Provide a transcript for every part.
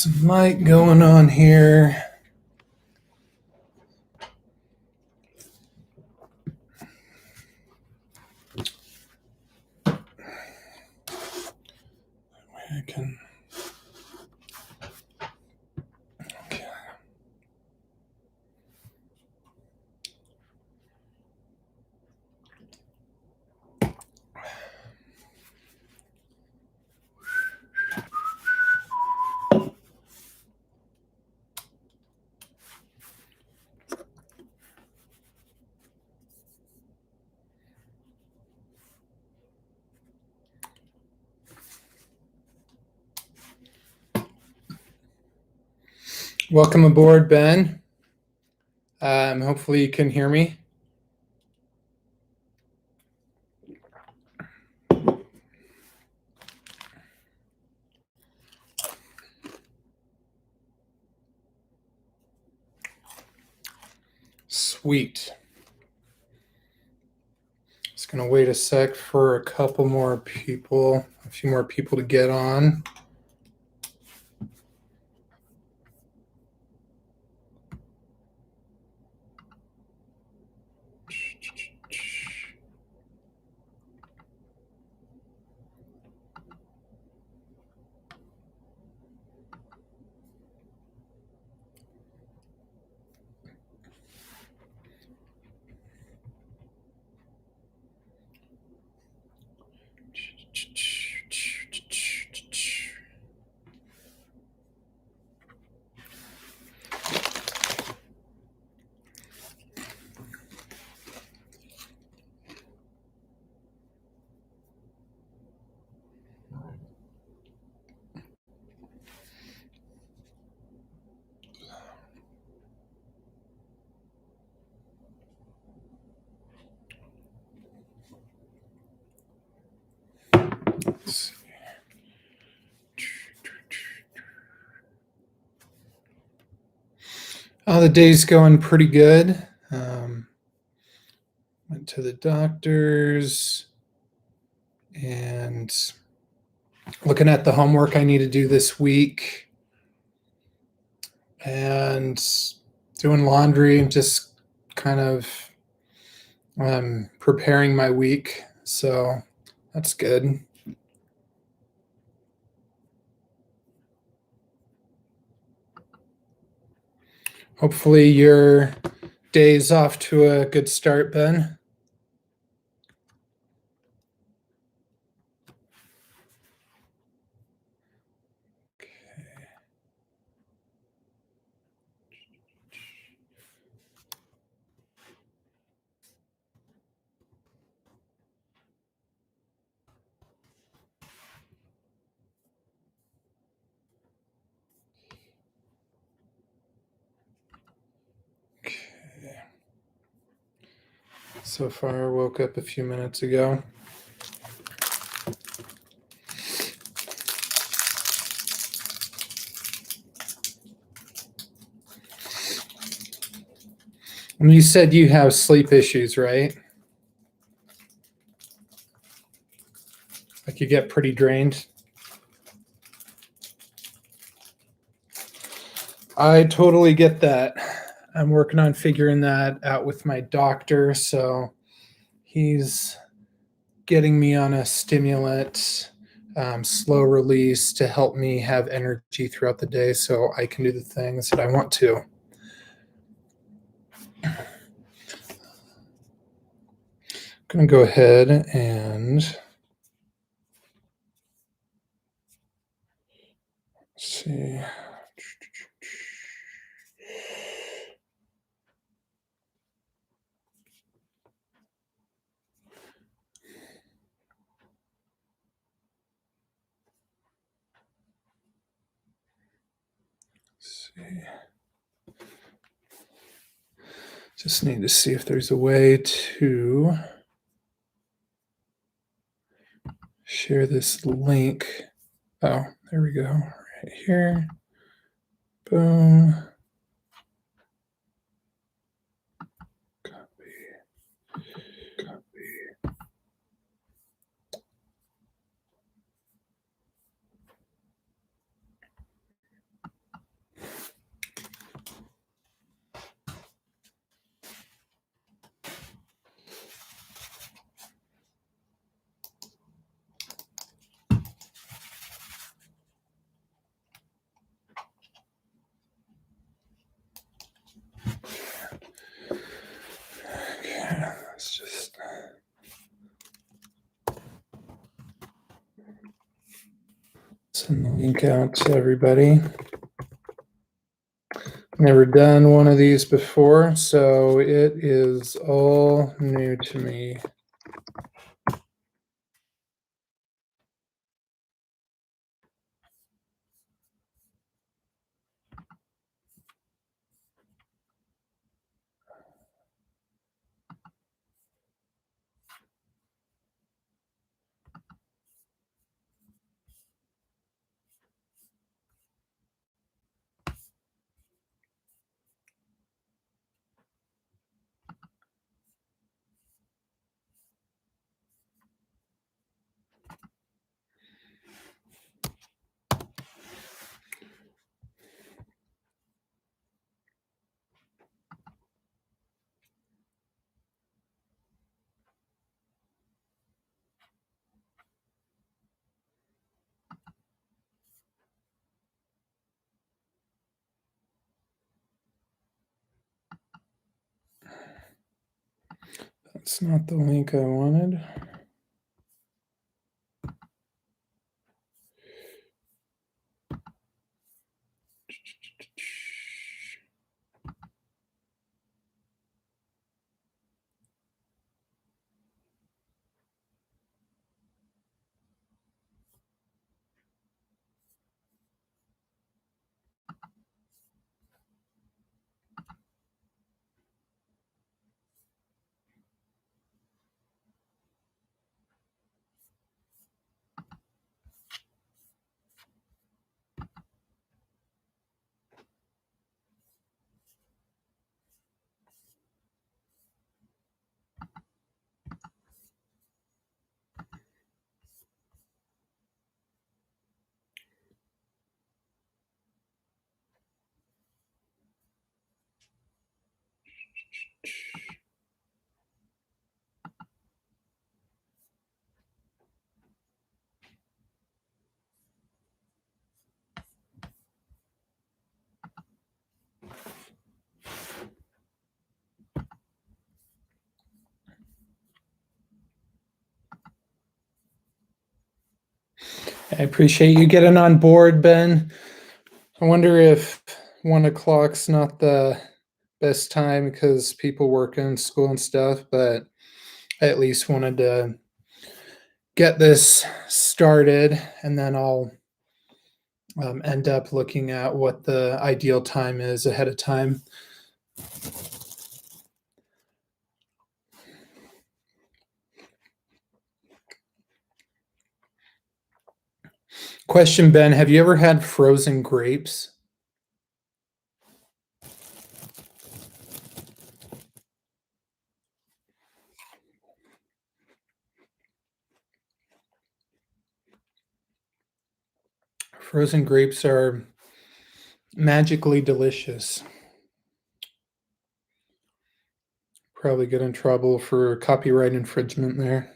Some light going on here. I can. Okay. Welcome aboard, Ben. Hopefully you can hear me. Sweet. Just gonna wait a sec for a few more people to get on. Let's see. The day's going pretty good. Went to the doctor's and looking at the homework I need to do this week and doing laundry and just kind of preparing my week. So that's good. Hopefully your day's off to a good start, Ben. So far, I woke up a few minutes ago. And you said you have sleep issues, right? Like you get pretty drained? I totally get that. I'm working on figuring that out with my doctor. So he's getting me on a stimulant, slow release to help me have energy throughout the day so I can do the things that I want to. I'm going to go ahead and see. Just need to see if there's a way to share this link. Oh, there we go. Right here. Boom. Copy. Send the link out to everybody. Never done one of these before, so it is all new to me. That's not the link I wanted. I appreciate you getting on board, Ben. I wonder if 1 o'clock's not the best time because people work in school and stuff, but I at least wanted to get this started, and then I'll end up looking at what the ideal time is ahead of time. Question, Ben, have you ever had frozen grapes? Frozen grapes are magically delicious. Probably get in trouble for copyright infringement there.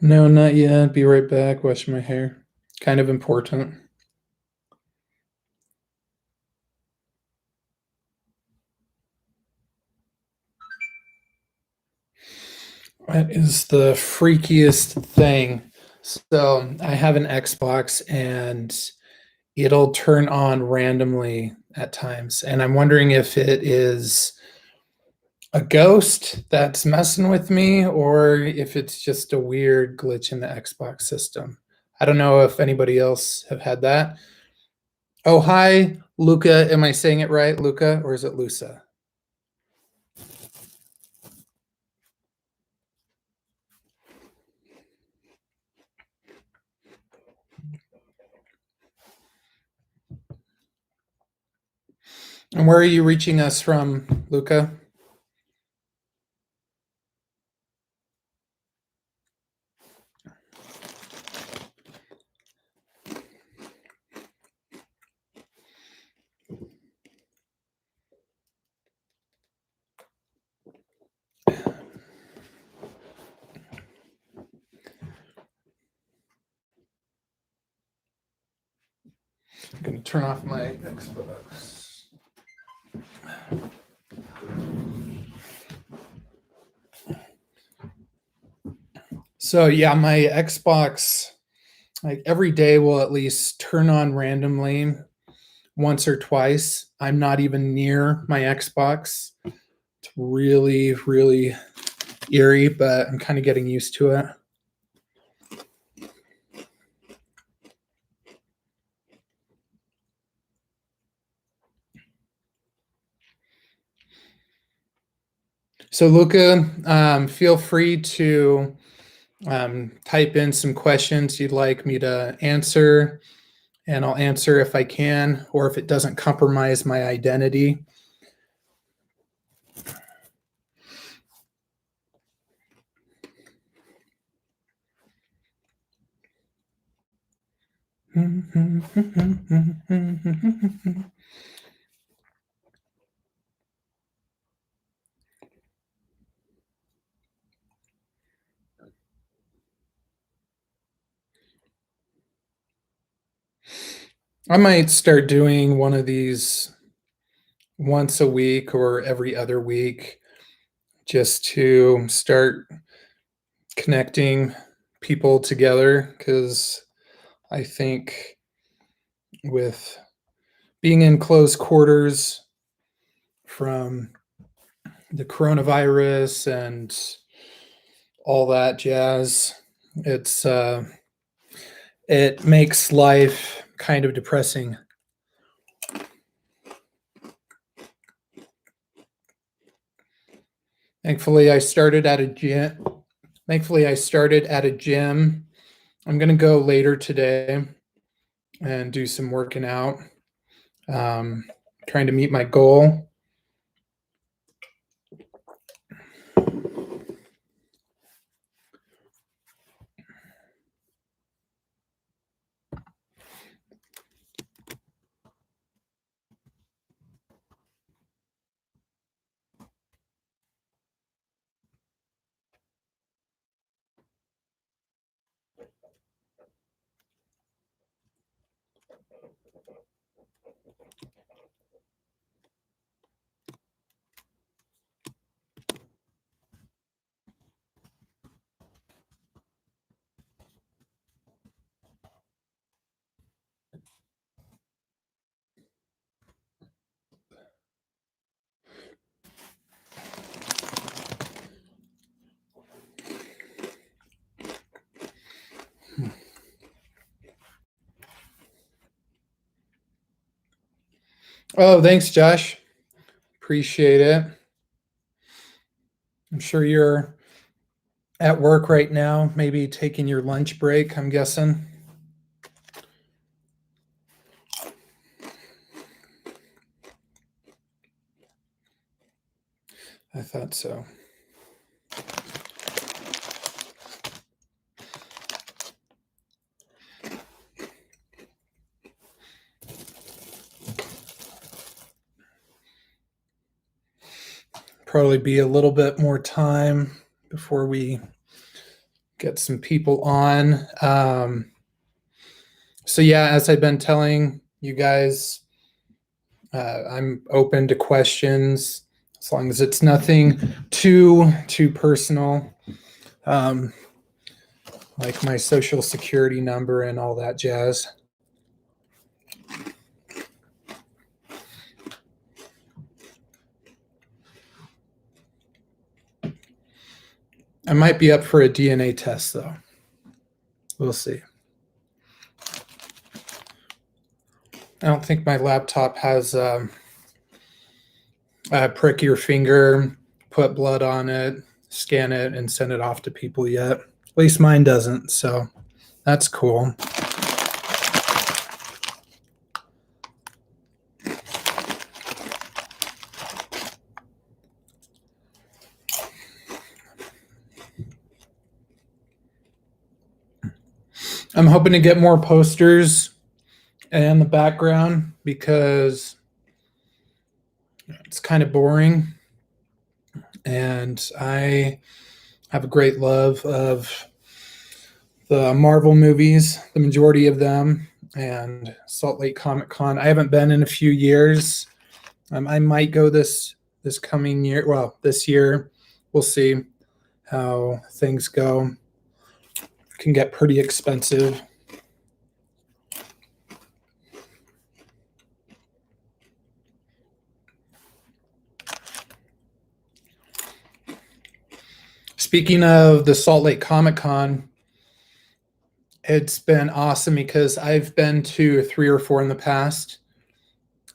No, not yet. Be right back. Washing my hair. Kind of important. That is the freakiest thing. So I have an Xbox and it'll turn on randomly at times. And I'm wondering if it is a ghost that's messing with me or if it's just a weird glitch in the Xbox system. I don't know if anybody else have had that. Oh, hi, Luca. Am I saying it right, Luca, or is it Lusa? And where are you reaching us from, Luca? I'm going to turn off my Xbox. So yeah, my Xbox, like every day, will at least turn on randomly once or twice. I'm not even near my Xbox. It's really, really eerie, but I'm kind of getting used to it. So Luca, feel free to type in some questions you'd like me to answer, and I'll answer if I can, or if it doesn't compromise my identity. I might start doing one of these once a week or every other week, just to start connecting people together, because I think with being in close quarters from the coronavirus and all that jazz, it makes life kind of depressing. Thankfully, I started at a gym. I'm going to go later today and do some working out, trying to meet my goal. Oh, thanks, Josh. Appreciate it. I'm sure you're at work right now, maybe taking your lunch break, I'm guessing. I thought so. Probably be a little bit more time before we get some people on. So yeah, as I've been telling you guys, I'm open to questions as long as it's nothing too personal, like my social security number and all that jazz. I might be up for a DNA test, though. We'll see. I don't think my laptop has prick your finger, put blood on it, scan it, and send it off to people yet. At least mine doesn't, so that's cool. I'm hoping to get more posters in the background because it's kind of boring. And I have a great love of the Marvel movies, the majority of them, and Salt Lake Comic Con. I haven't been in a few years. I might go this coming year. Well, this year, we'll see how things go. It can get pretty expensive. Speaking of the Salt Lake Comic Con, it's been awesome because I've been to 3 or 4 in the past,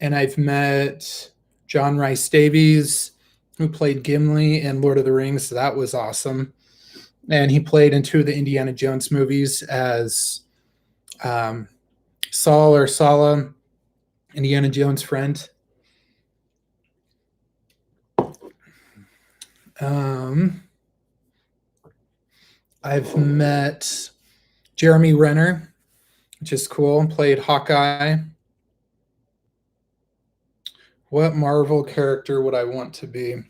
and I've met John Rice Davies, who played Gimli in Lord of the Rings. So that was awesome. And he played in 2 of the Indiana Jones movies as Saul or Sala, Indiana Jones' friend. I've met Jeremy Renner, which is cool, played Hawkeye. What Marvel character would I want to be?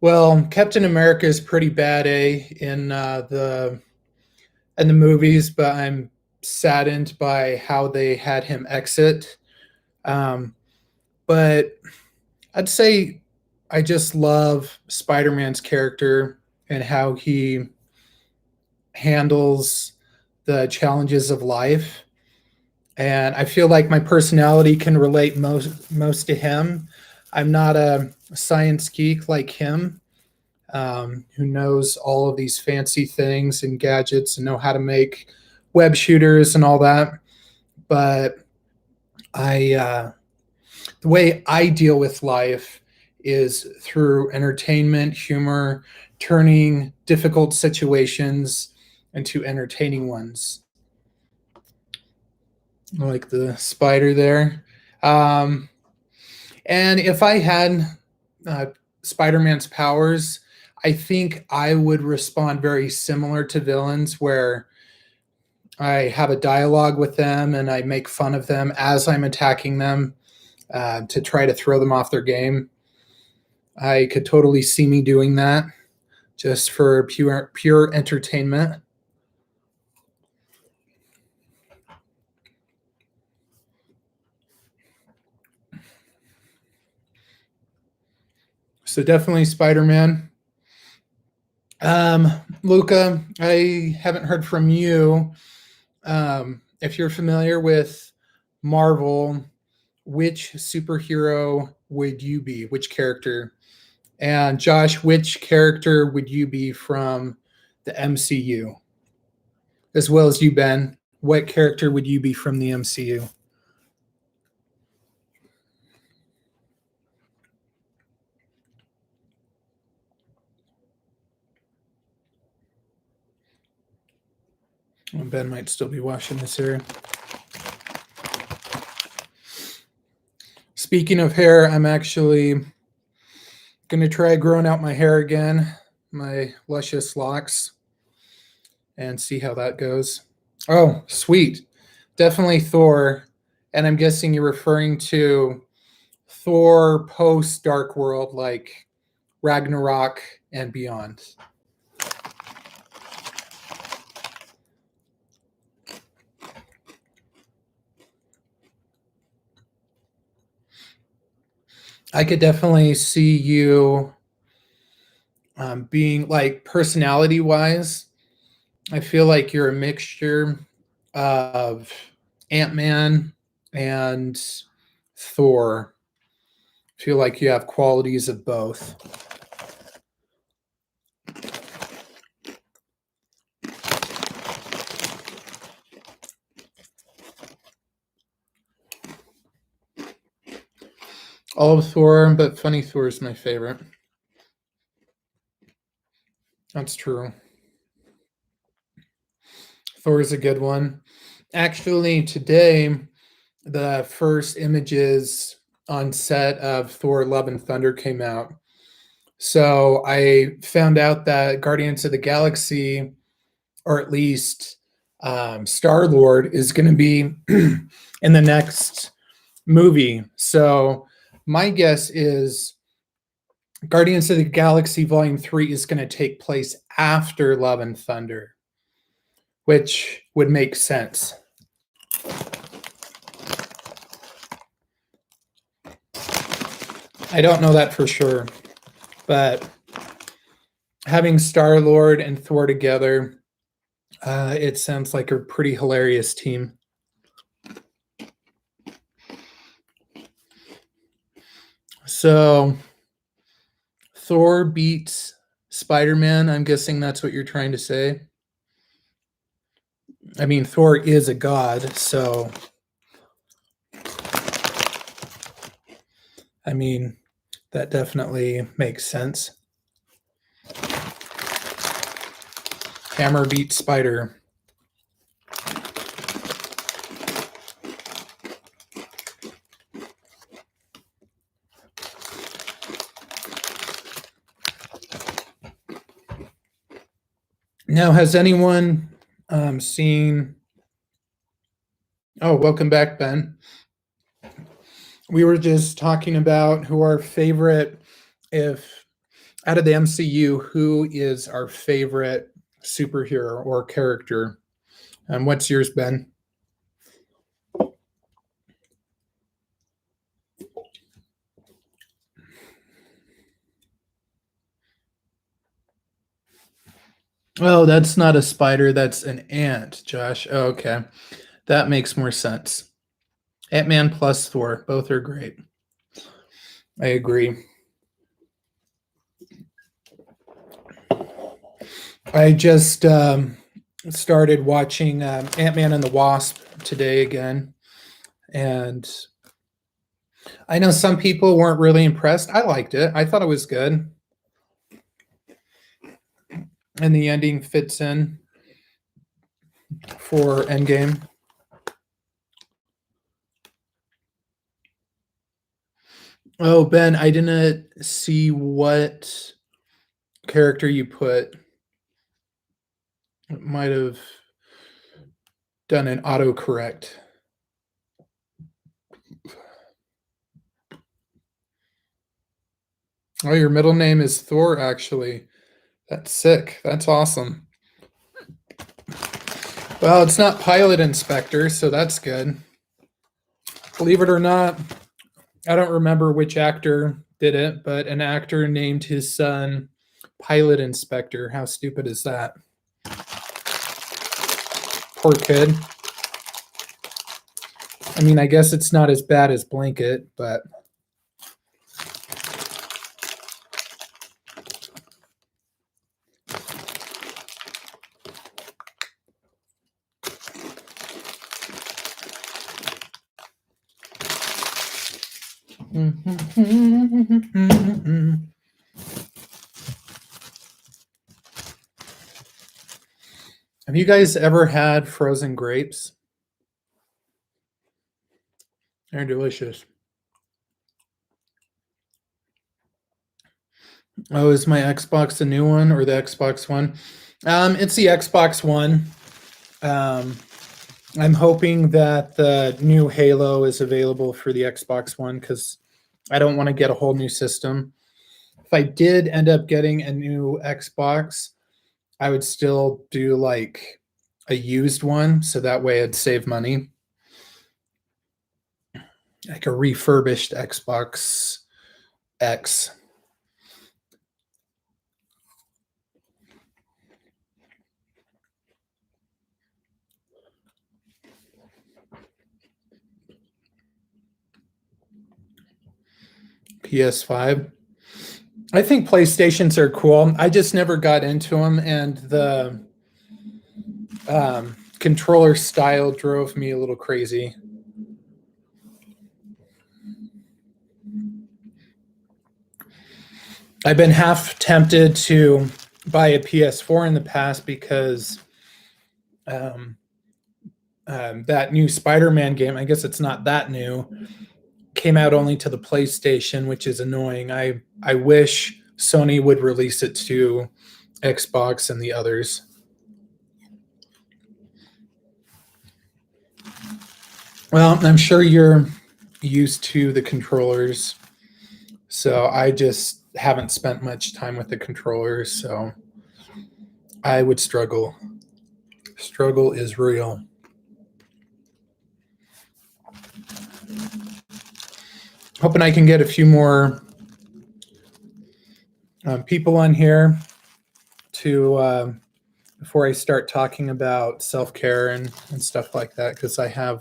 Well, Captain America is pretty bad in the movies, but I'm saddened by how they had him exit. But I'd say I just love Spider-Man's character and how he handles the challenges of life. And I feel like my personality can relate most to him. I'm not a science geek like him, who knows all of these fancy things and gadgets and know how to make web shooters and all that. But the way I deal with life is through entertainment, humor, turning difficult situations into entertaining ones. Like the spider there. And if I had Spider-Man's powers, I think I would respond very similar to villains, where I have a dialogue with them and I make fun of them as I'm attacking them to try to throw them off their game. I could totally see me doing that just for pure entertainment. So definitely Spider-Man. Luca, I haven't heard from you. If you're familiar with Marvel, which superhero would you be? Which character? And Josh, which character would you be from the MCU? As well as you, Ben, what character would you be from the MCU? Well, Ben might still be watching this here. Speaking of hair, I'm actually going to try growing out my hair again, my luscious locks, and see how that goes. Oh, sweet. Definitely Thor. And I'm guessing you're referring to Thor post Dark World, like Ragnarok and beyond. I could definitely see you being like personality wise. I feel like you're a mixture of Ant-Man and Thor. I feel like you have qualities of both. All of Thor, but Funny Thor is my favorite. That's true. Thor is a good one. Actually, today, the first images on set of Thor Love and Thunder came out. So I found out that Guardians of the Galaxy, or at least Star Lord, is going to be in the next movie. So my guess is Guardians of the Galaxy Volume 3 is going to take place after Love and Thunder, which would make sense. I don't know that for sure, but having Star Lord and Thor together, it sounds like a pretty hilarious team. So Thor beats Spider-Man. I'm guessing that's what you're trying to say. I mean, Thor is a god, so I mean, that definitely makes sense. Hammer beats Spider. Now, has anyone seen... Oh, welcome back, Ben. We were just talking about who our favorite, if out of the MCU, who is our favorite superhero or character? And what's yours, Ben? Oh, that's not a spider. That's an ant, Josh. Oh, okay. That makes more sense. Ant-Man plus Thor. Both are great. I agree. I just started watching Ant-Man and the Wasp today again. And I know some people weren't really impressed. I liked it. I thought it was good. And the ending fits in for Endgame. Oh, Ben, I didn't see what character you put. It might have done an autocorrect. Oh, your middle name is Thor, actually. That's sick. That's awesome. Well, it's not Pilot Inspector, so that's good. Believe it or not, I don't remember which actor did it, but an actor named his son Pilot Inspector. How stupid is that? Poor kid. I mean, I guess it's not as bad as Blanket, but... Have you guys ever had frozen grapes? They're delicious. Oh, is my Xbox the new one or the Xbox One? It's the Xbox One. I'm hoping that the new Halo is available for the Xbox One because I don't want to get a whole new system. If I did end up getting a new Xbox, I would still do like a used one, so that way I'd save money. Like a refurbished Xbox X. PS5. I think PlayStations are cool. I just never got into them, and the controller style drove me a little crazy. I've been half tempted to buy a PS4 in the past because that new Spider-Man game, I guess it's not that new, came out only to the PlayStation, which is annoying. I wish Sony would release it to Xbox and the others. Well, I'm sure you're used to the controllers, so I just haven't spent much time with the controllers, so I would struggle. Struggle is real. Hoping I can get a few more people on here to before I start talking about self-care and stuff like that, because I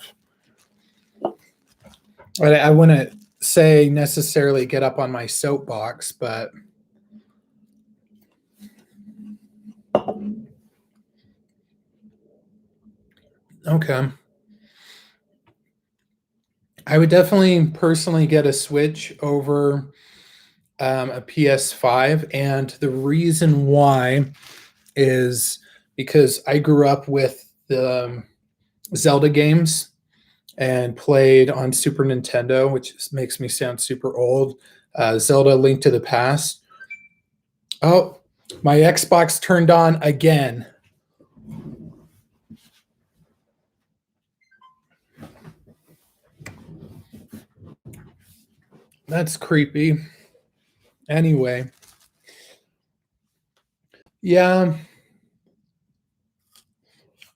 wouldn't say necessarily get up on my soapbox, but okay. I would definitely personally get a Switch over a PS5, and the reason why is because I grew up with the Zelda games and played on Super Nintendo, which makes me sound super old. Zelda Link to the Past. Oh, my Xbox turned on again. That's creepy. Anyway, yeah.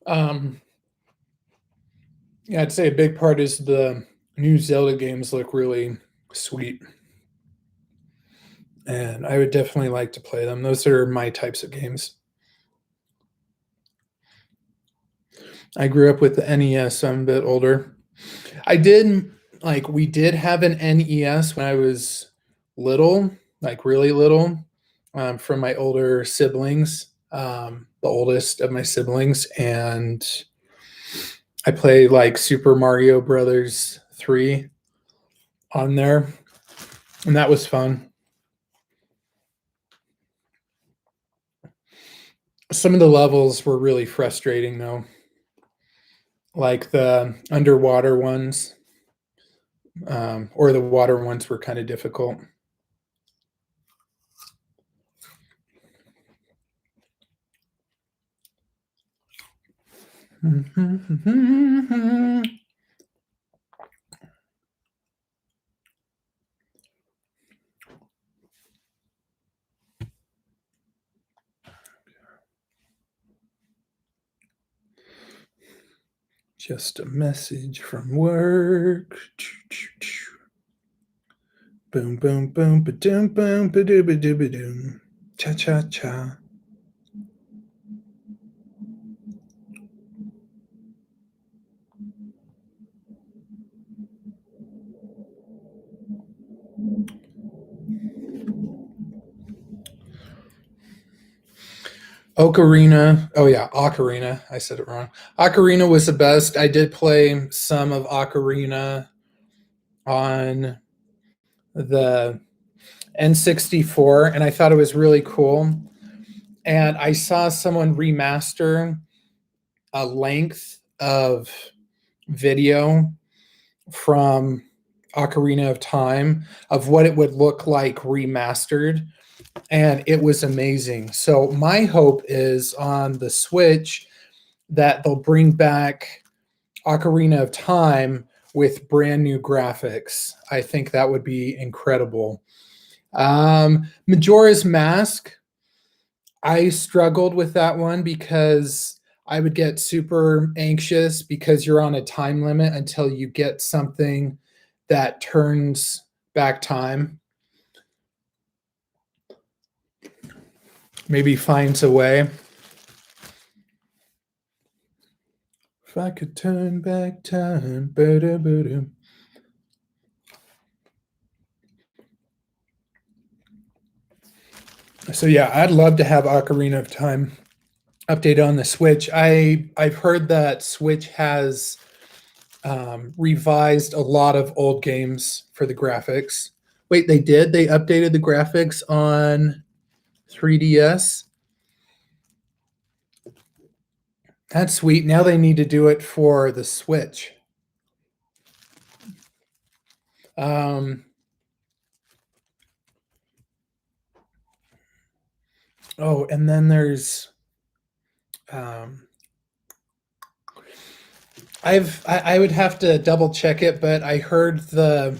Um, yeah, I'd say a big part is the new Zelda games look really sweet. And I would definitely like to play them. Those are my types of games. I grew up with the NES, so I'm a bit older. I did we did have an NES when I was little, like really little, from my older siblings, the oldest of my siblings, and I played like Super Mario Brothers 3 on there, and that was fun. Some of the levels were really frustrating though, like the underwater ones, or the water ones were kind of difficult. Just a message from work. Boom, boom, boom, ba-doom, boom, ba-doo, ba-doo, ba-doom. Cha, cha, cha. Ocarina. Oh, yeah, Ocarina. I said it wrong. Ocarina was the best. I did play some of Ocarina on the N64, and I thought it was really cool. And I saw someone remaster a length of video from Ocarina of Time of what it would look like remastered, and it was amazing. So my hope is on the Switch that they'll bring back Ocarina of Time with brand new graphics. I think that would be incredible. Majora's Mask, I struggled with that one because I would get super anxious because you're on a time limit until you get something that turns back time. Maybe finds a way. If I could turn back time. Ba-da-ba-da. So yeah, I'd love to have Ocarina of Time update on the Switch. I've heard that Switch has revised a lot of old games for the graphics. Wait, they did? They updated the graphics on 3DS? That's sweet. Now they need to do it for the Switch. Um, Oh, and then there's I would have to double check it, but I heard the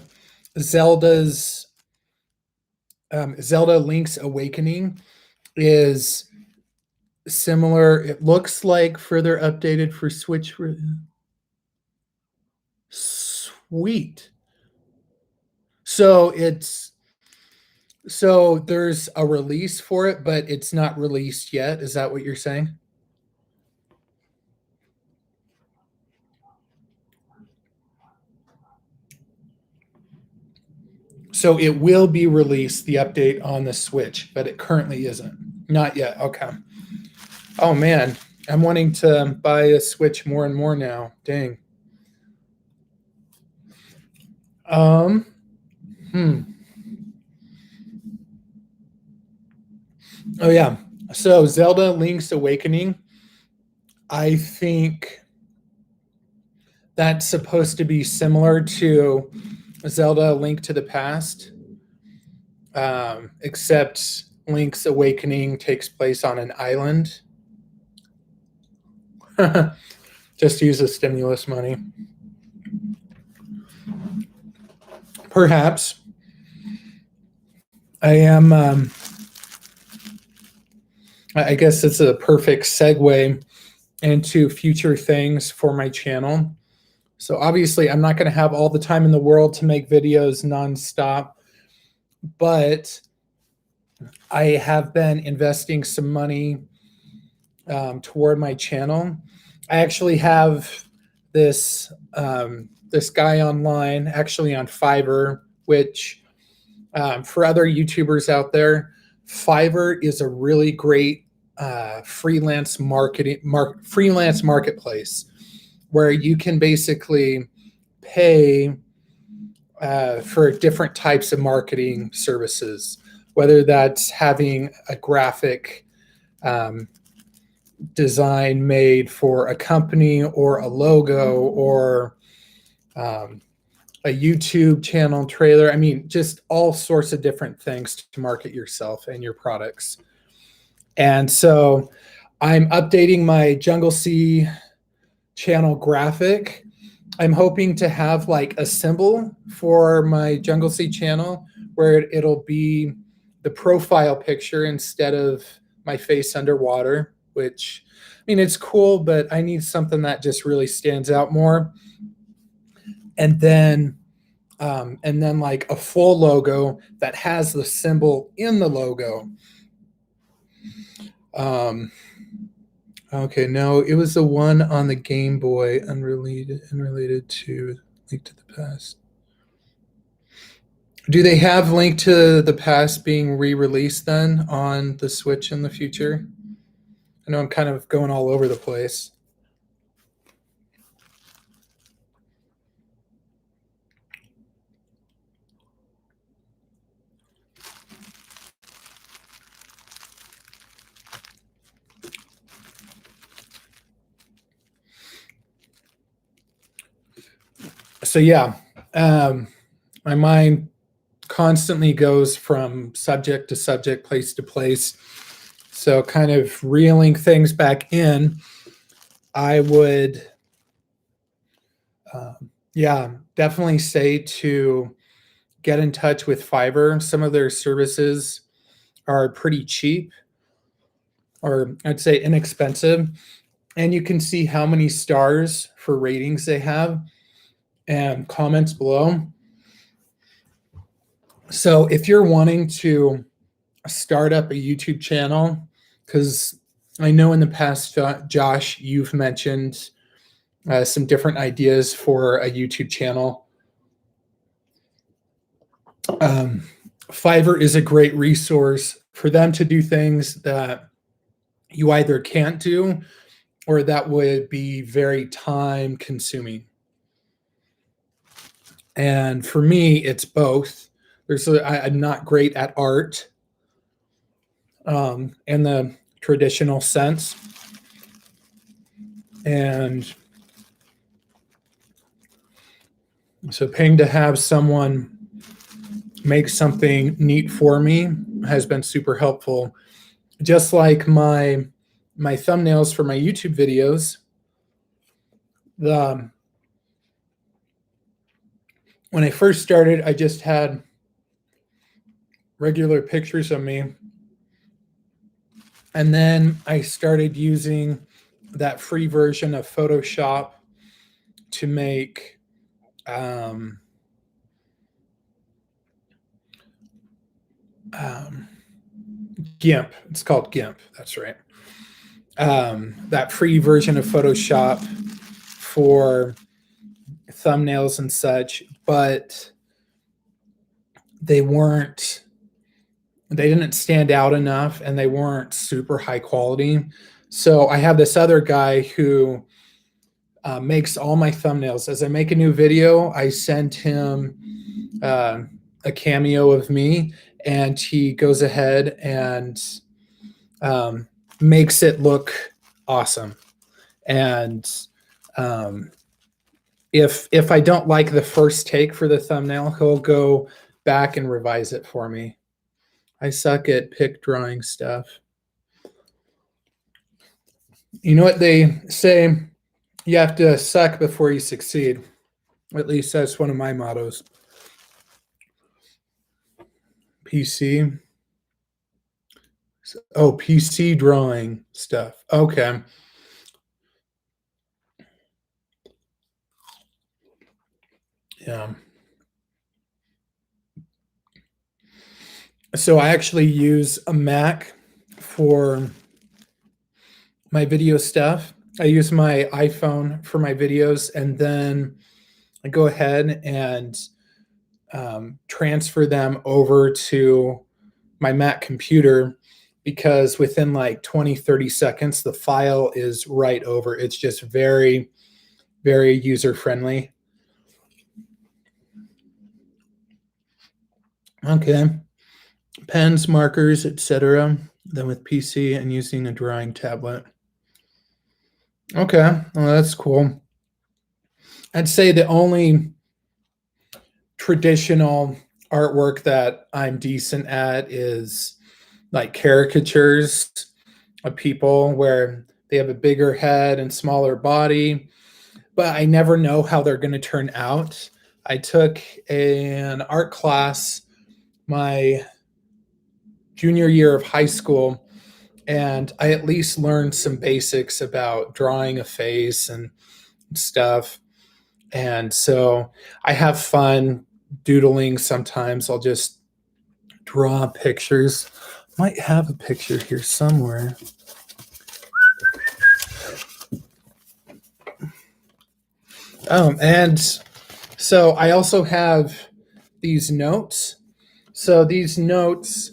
Zelda's Zelda Link's Awakening is similar. It looks like further updated for Switch. Sweet. So there's a release for it, but it's not released yet. Is that what you're saying? So it will be released, the update on the Switch, but it currently isn't. Not yet. Okay. Oh man, I'm wanting to buy a Switch more and more now. Dang. Um. Hmm. Oh yeah. So Zelda Link's Awakening, I think that's supposed to be similar to Zelda Link to the Past, except Link's Awakening takes place on an island. Just use the stimulus money. Perhaps. I am. I guess it's a perfect segue into future things for my channel. So obviously, I'm not going to have all the time in the world to make videos nonstop, but I have been investing some money toward my channel. I actually have this this guy online, actually on Fiverr, which for other YouTubers out there, Fiverr is a really great freelance marketplace where you can basically pay for different types of marketing services, whether that's having a graphic design made for a company or a logo or a YouTube channel trailer. I mean, just all sorts of different things to market yourself and your products. And so I'm updating my Jungle Sea channel graphic. I'm hoping to have like a symbol for my Jungle Sea channel where it'll be the profile picture instead of my face underwater, which I mean, it's cool, but I need something that just really stands out more. And then like a full logo that has the symbol in the logo. Okay, no, it was the one on the Game Boy, unrelated to Link to the Past. Do they have Link to the Past being re-released then on the Switch in the future? I know I'm kind of going all over the place. So yeah, my mind constantly goes from subject to subject, place to place. So kind of reeling things back in, I would, yeah, definitely say to get in touch with Fiverr. Some of their services are pretty cheap, or I'd say inexpensive. And you can see how many stars for ratings they have and comments below. So if you're wanting to start up a YouTube channel, because I know in the past, Josh, you've mentioned some different ideas for a YouTube channel. Fiverr is a great resource for them to do things that you either can't do or that would be very time consuming. And for me, it's both. I'm not great at art in the traditional sense. And so paying to have someone make something neat for me has been super helpful. just like my thumbnails for my YouTube videos, the when I first started, I just had regular pictures of me. And then I started using that free version of Photoshop to make GIMP. It's called GIMP. That's right. That free version of Photoshop for thumbnails and such, but they didn't stand out enough and they weren't super high quality. So I have this other guy who makes all my thumbnails. As I make a new video, I send him a cameo of me, and he goes ahead and makes it look awesome. And if I don't like the first take for the thumbnail, he'll go back and revise it for me. I suck at pick drawing stuff. You know what they say? You have to suck before you succeed. At least that's one of my mottos. PC. Oh, PC drawing stuff. Okay. Yeah. So I actually use a Mac for my video stuff. I use my iPhone for my videos, and then I go ahead and transfer them over to my Mac computer, because within like 20-30 seconds, the file is right over. It's just very, very user friendly. Okay. Pens, markers, etc. Then with PC and using a drawing tablet. Okay, well, that's cool. I'd say the only traditional artwork that I'm decent at is like caricatures of people where they have a bigger head and smaller body, but I never know how they're going to turn out. I took an art class my junior year of high school, and I at least learned some basics about drawing a face and stuff. And so I have fun doodling sometimes. I'll just draw pictures. Might have a picture here somewhere. And so I also have these notes. So these notes,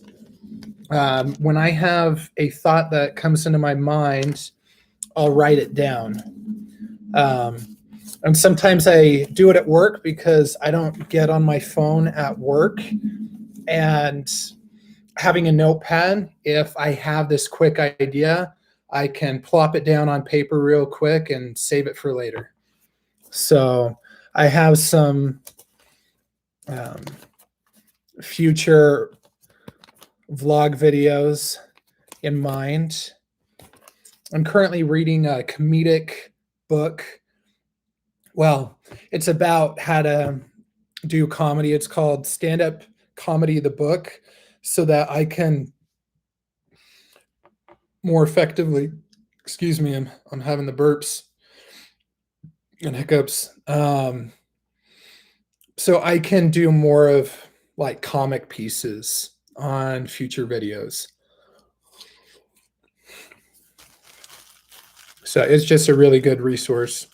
when I have a thought that comes into my mind, I'll write it down. And sometimes I do it at work because I don't get on my phone at work. And having a notepad, if I have this quick idea, I can plop it down on paper real quick and save it for later. So I have some future vlog videos in mind. I'm currently reading a comedic book. Well, it's about how to do comedy. It's called Stand Up Comedy, the book, so that I can more effectively, excuse me, I'm having the burps and hiccups. So I can do more of like comic pieces on future videos. So it's just a really good resource.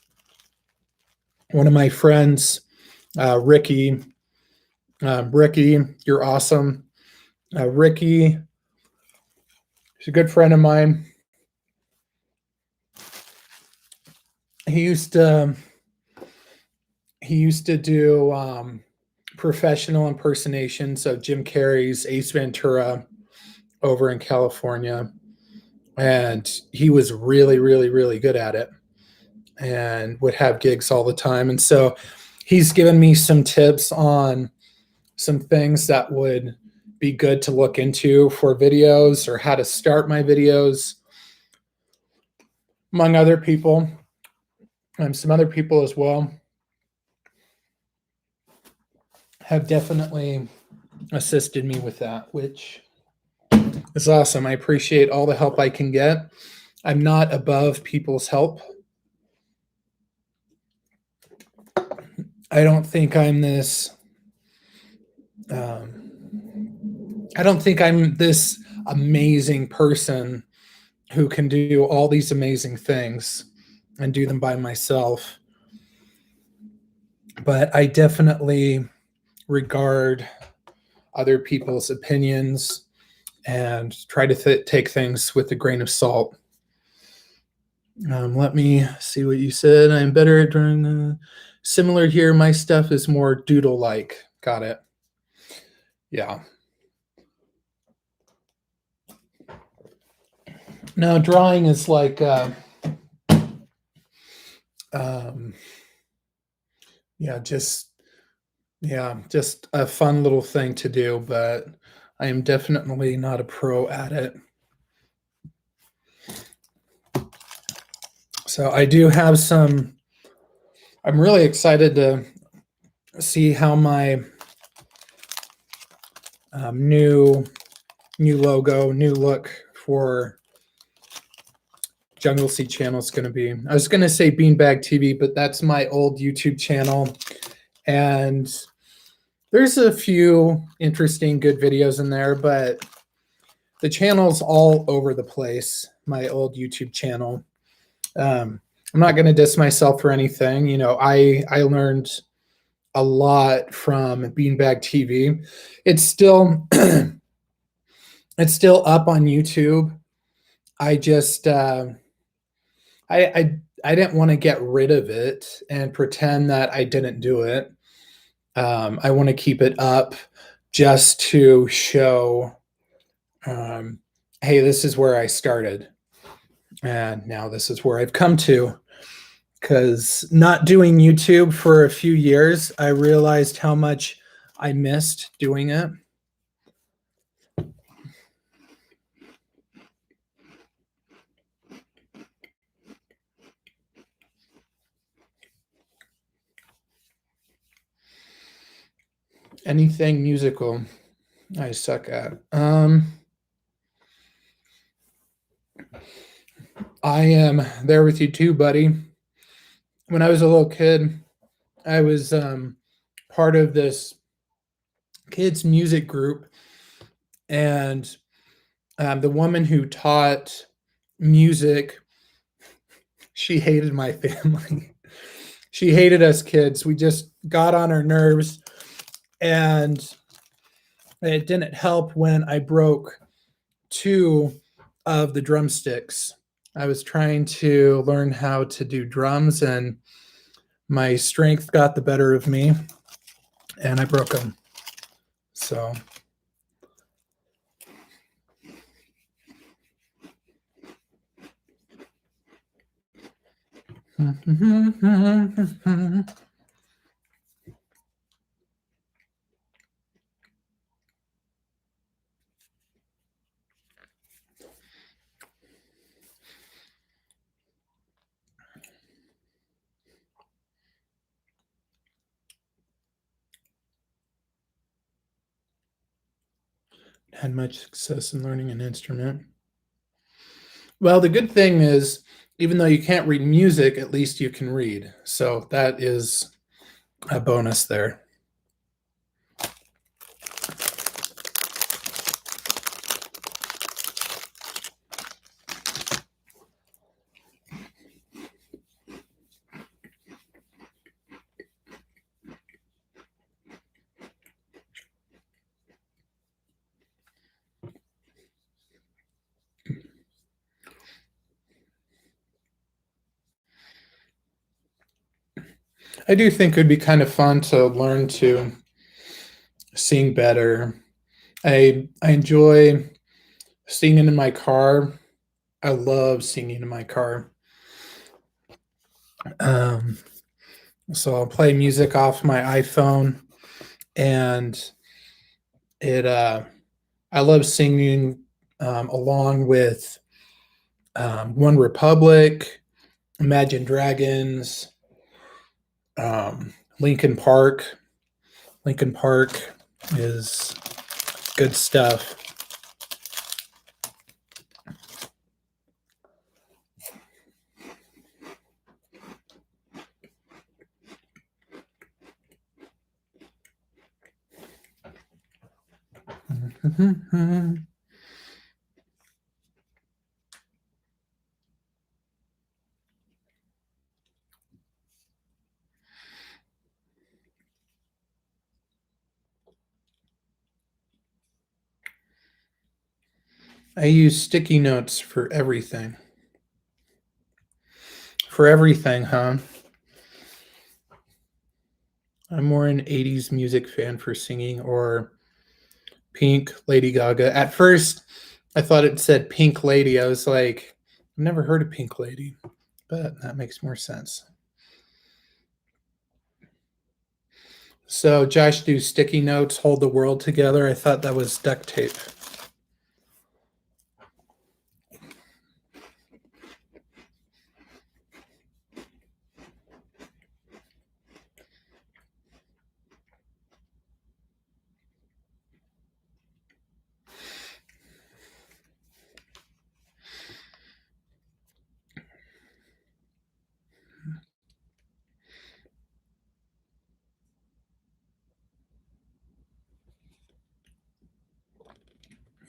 One of my friends, Ricky, you're awesome. Ricky, he's a good friend of mine. He used to do professional impersonations of Jim Carrey's Ace Ventura over in California. And he was really, really, really good at it and would have gigs all the time. And so he's given me some tips on some things that would be good to look into for videos or how to start my videos, among other people, some other people as well have definitely assisted me with that, which is awesome. I appreciate all the help I can get. I'm not above people's help. I don't think I'm this. I don't think I'm this amazing person who can do all these amazing things and do them by myself. But I definitely regard other people's opinions and try to take things with a grain of salt. Let me see what you said. I'm better at drawing. Similar here. My stuff is more doodle-like. Got it. Yeah. Now drawing is like, just a fun little thing to do, but I am definitely not a pro at it. So I do have some. I'm really excited to see how my new logo, new look for Jungle Seed channel is going to be. I was going to say Beanbag TV, but that's my old YouTube channel, and there's a few interesting, good videos in there, but the channel's all over the place. My old YouTube channel. I'm not going to diss myself or anything. You know, I learned a lot from Beanbag TV. It's still it's still up on YouTube. I just I didn't want to get rid of it and pretend that I didn't do it. I want to keep it up just to show, hey, this is where I started, and now this is where I've come to. Because not doing YouTube for a few years, I realized how much I missed doing it. Anything musical I suck at. I am there with you too, buddy. When I was a little kid, I was part of this kids music group, and the woman who taught music, she hated my family. She hated us kids. We just got on her nerves, and it didn't help when I broke 2 of the drumsticks. I was trying to learn how to do drums, and my strength got the better of me, and I broke them. So had much success in learning an instrument. Well, the good thing is, even though you can't read music, at least you can read. So that is a bonus there. I do think it would be kind of fun to learn to sing better. I enjoy singing in my car. I love singing in my car. So I'll play music off my iPhone, and it I love singing along with One Republic, Imagine Dragons, Lincoln Park. Lincoln Park is good stuff. I use sticky notes for everything. For everything, huh? I'm more an 80s music fan for singing, or Pink, Lady Gaga. At first, I thought it said Pink Lady. I was like, I've never heard of Pink Lady, but that makes more sense. So, Josh, do sticky notes hold the world together? I thought that was duct tape.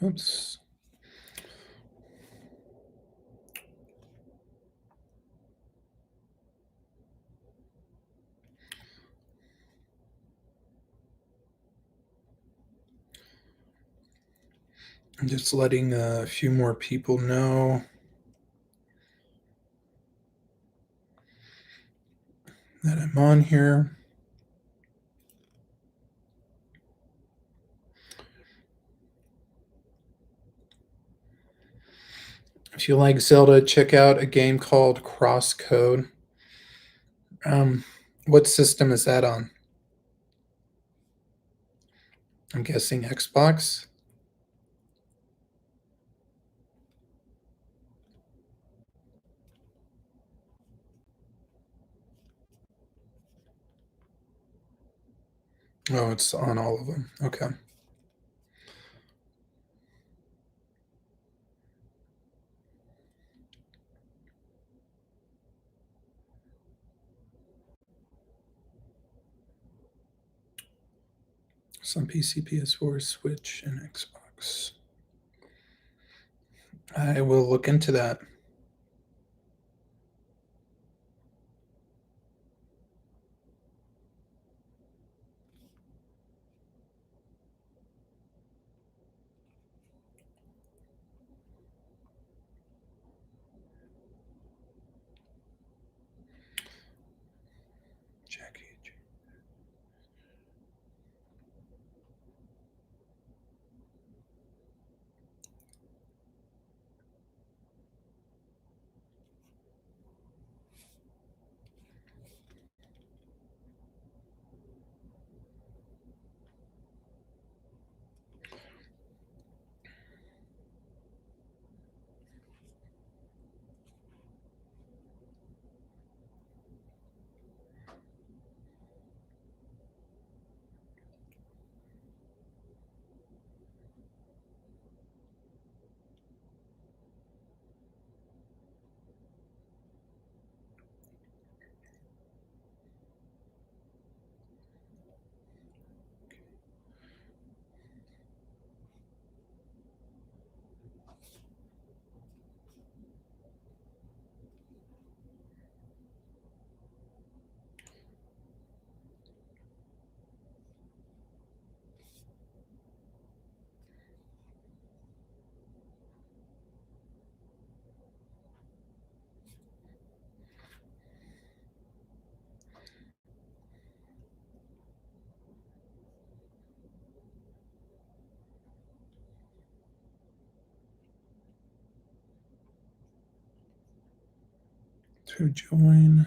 Oops. I'm just letting a few more people know that I'm on here. If you like Zelda, check out a game called Crosscode. What system is that on? I'm guessing Xbox. Oh, it's on all of them. Okay. Some PC, PS4, Switch, and Xbox. I will look into that. Jackie. To join.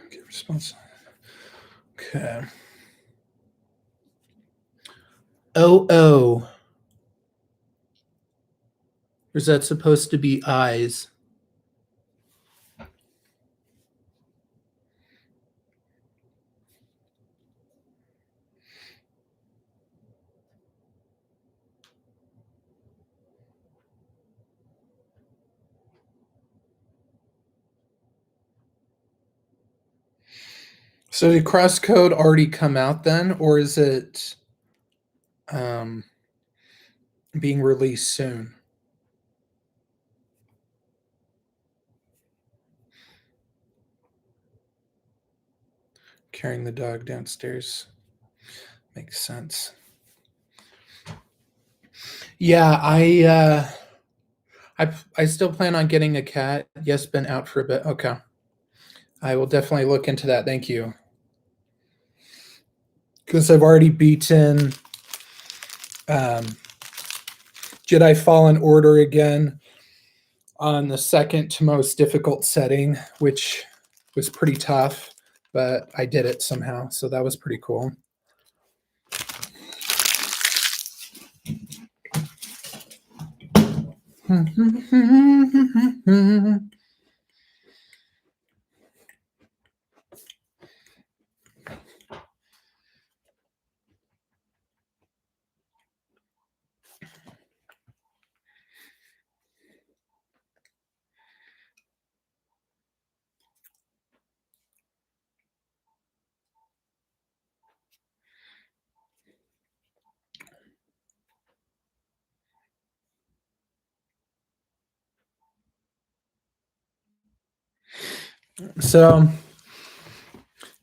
Get response. Okay. Oh. Or is that supposed to be eyes? So did crosscode already come out then, or is it being released soon? Carrying the dog downstairs makes sense. Yeah, I still plan on getting a cat. Yes, been out for a bit. Okay, I will definitely look into that. Thank you. Because I've already beaten um, Jedi Fallen Order again on the second to most difficult setting, which was pretty tough, but I did it somehow. So that was pretty cool. So,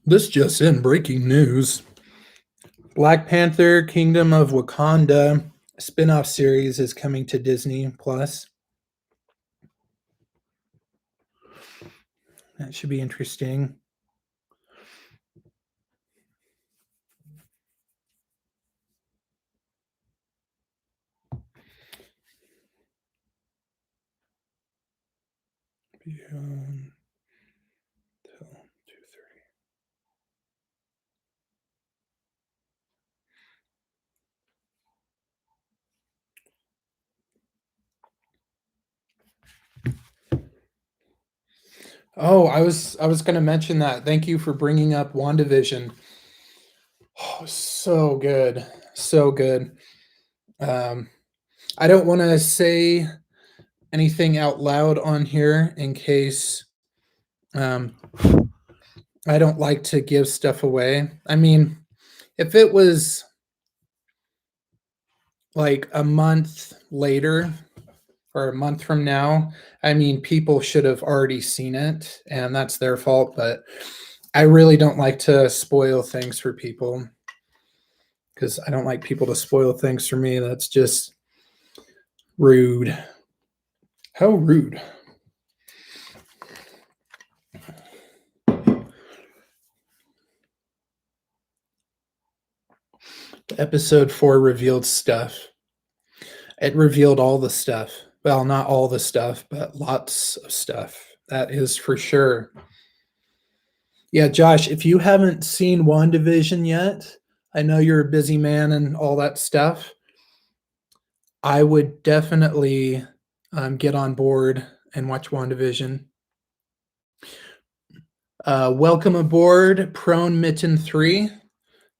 this just in breaking news. Black Panther Kingdom of Wakanda spin-off series is coming to Disney Plus. That should be interesting. Beyond till 2:30. Oh, I was going to mention that. Thank you for bringing up WandaVision. Oh, so good. So good. Um, I don't want to say anything out loud on here in case um, I don't like to give stuff away. I mean, if it was like a month later or a month from now, I mean, people should have already seen it and that's their fault. But I really don't like to spoil things for people because I don't like people to spoil things for me. That's just rude. How rude. Episode 4 revealed stuff. It revealed all the stuff. Well, not all the stuff, but lots of stuff. That is for sure. Yeah, Josh, if you haven't seen WandaVision yet, I know you're a busy man and all that stuff. I would definitely get on board and watch WandaVision. Welcome aboard, Prone Mitten 3.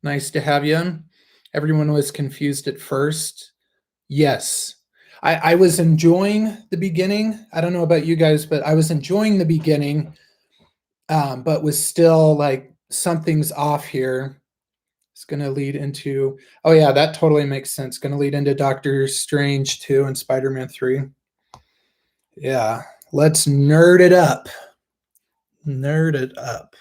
Nice to have you. Everyone was confused at first. Yes. I was enjoying the beginning. I don't know about you guys, but I was enjoying the beginning, but was still like, something's off here. It's going to lead into, oh, yeah, that totally makes sense. Going to lead into Doctor Strange 2 and Spider Man 3. Yeah. Let's nerd it up. Nerd it up.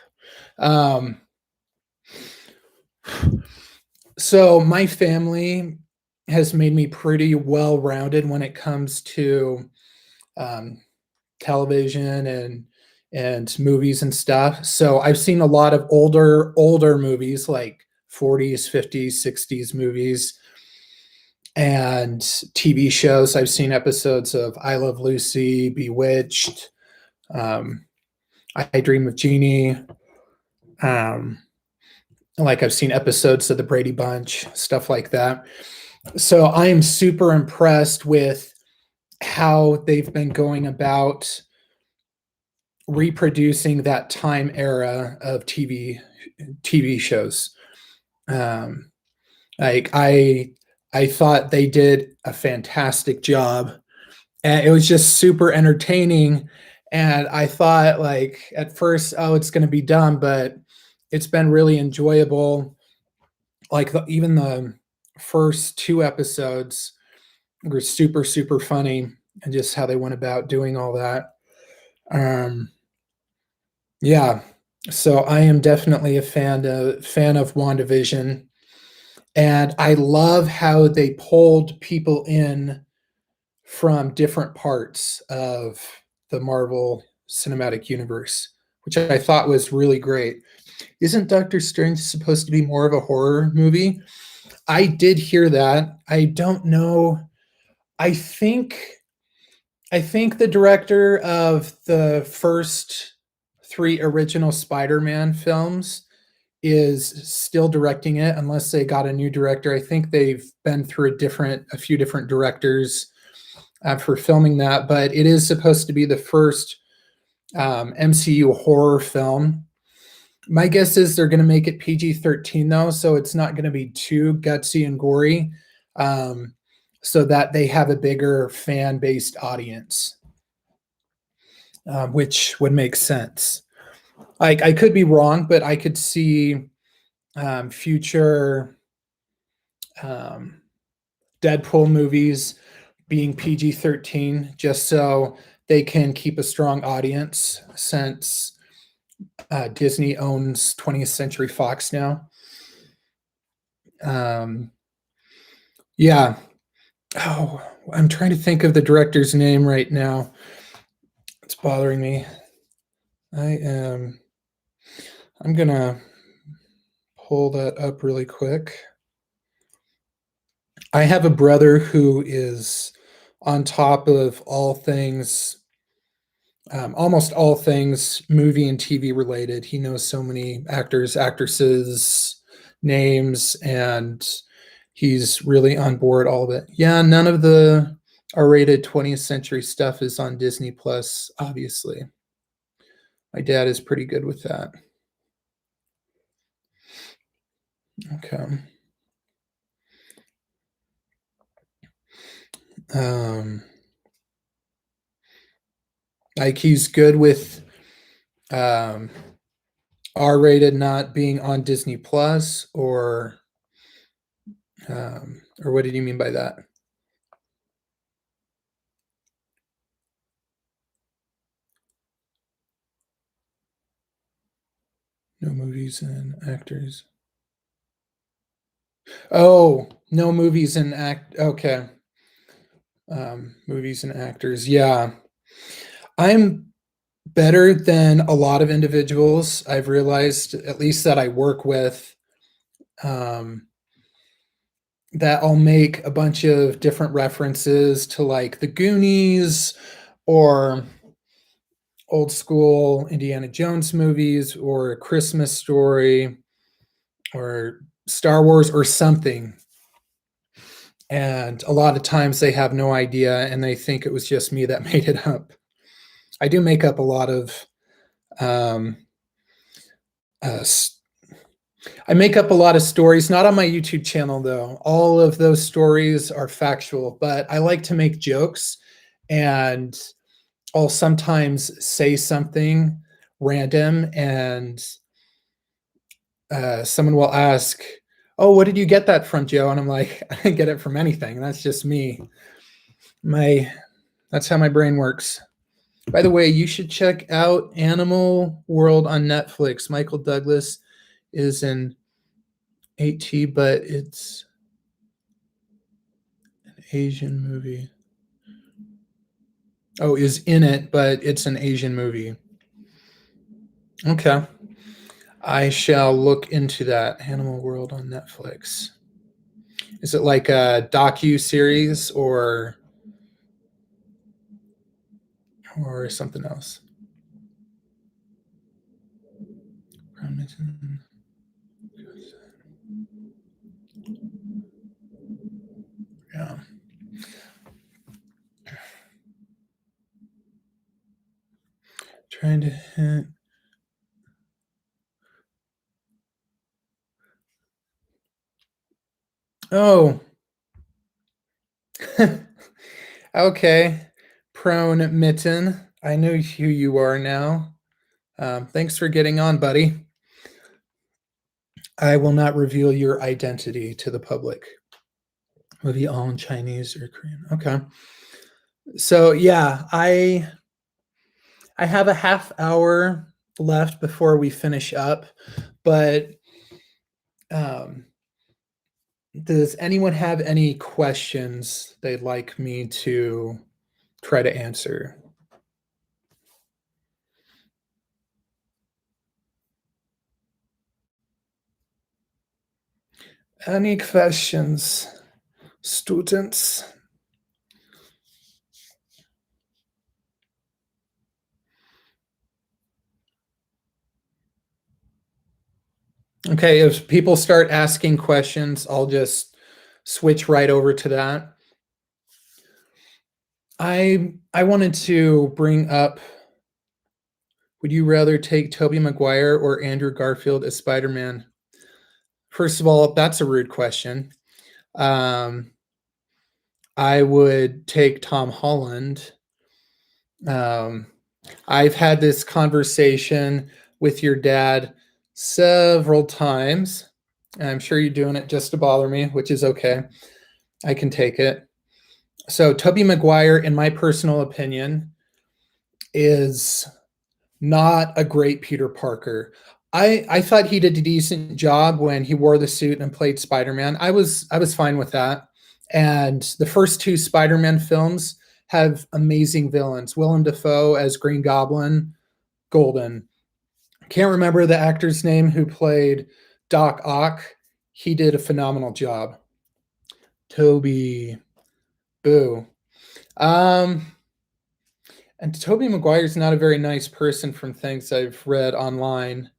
So my family has made me pretty well rounded when it comes to um, television and movies and stuff. So I've seen a lot of older movies like 40s, 50s, 60s movies and TV shows. I've seen episodes of I Love Lucy, Bewitched, I Dream of Jeannie, Um, like I've seen episodes of the Brady Bunch, stuff like that. So I am super impressed with how they've been going about reproducing that time era of TV shows. Um, like I thought they did a fantastic job, and it was just super entertaining. And I thought, like, at first, oh, it's going to be dumb, but it's been really enjoyable. Like even the first two episodes were super super funny, and just how they went about doing all that. Um, yeah, so I am definitely a fan of WandaVision, and I love how they pulled people in from different parts of the Marvel Cinematic Universe, which I thought was really great. Isn't Doctor Strange supposed to be more of a horror movie? I did hear that. I don't know. I think I think the director of the first three original Spider-Man films is still directing it, unless they got a new director. I think they've been through a few different directors for filming that, but it is supposed to be the first MCU horror film. My guess is they're going to make it PG-13 though, so it's not going to be too gutsy and gory, um, so that they have a bigger fan-based audience, which would make sense. Like I could be wrong, but I could see future um, Deadpool movies being PG-13, just so they can keep a strong audience, since Disney owns 20th Century Fox now. Um, yeah. Oh, I'm trying to think of the director's name right now. It's bothering me. I am. I'm gonna pull that up really quick. I have a brother who is on top of all things, almost all things movie and TV related. He knows so many actors, actresses, names, and he's really on board all of it. Yeah, none of the R-rated 20th century stuff is on Disney Plus, obviously. My dad is pretty good with that. Okay. Um, like he's good with um, R-rated not being on Disney Plus, or what did you mean by that? No movies and actors. Oh, no movies and act. Okay. Movies and actors. Yeah. I'm better than a lot of individuals. I've realized, at least that I work with, um, that I'll make a bunch of different references to like the Goonies or old school Indiana Jones movies or a Christmas Story or Star Wars or something. And a lot of times they have no idea and they think it was just me that made it up. I do make up a lot of um, uh, I make up a lot of stories, not on my YouTube channel though. All of those stories are factual, but I like to make jokes, and I'll sometimes say something random, and someone will ask, "Oh, what did you get that from, Joe?" And I'm like, "I didn't get it from anything. That's just me. My that's how my brain works." By the way, you should check out Animal World on Netflix. Michael Douglas is an AT, but it's an Asian movie. Oh, is in it, but it's an Asian movie. Okay. I shall look into that. Animal World on Netflix. Is it like a docu series or something else? Prime Yeah. Trying to hit. Oh. Okay. Prone Mitten. I know who you are now. Thanks for getting on, buddy. I will not reveal your identity to the public. Movie all in Chinese or Korean. Okay. So yeah, I have a half hour left before we finish up, but does anyone have any questions they'd like me to try to answer? Any questions, students? Okay, if people start asking questions, I'll just switch right over to that. I wanted to bring up, would you rather take Toby Maguire or Andrew Garfield as Spider-Man? First of all, that's a rude question. I would take Tom Holland. I've had this conversation with your dad several times. I'm sure you're doing it just to bother me, which is okay. I can take it. So, Tobey Maguire, in my personal opinion, is not a great Peter Parker. I thought he did a decent job when he wore the suit and played Spider-Man. I was fine with that. And the first two Spider-Man films have amazing villains. Willem Dafoe as Green Goblin, golden. Can't remember the actor's name who played Doc Ock. He did a phenomenal job. Toby, boo. And Tobey Maguire's not a very nice person from things I've read online.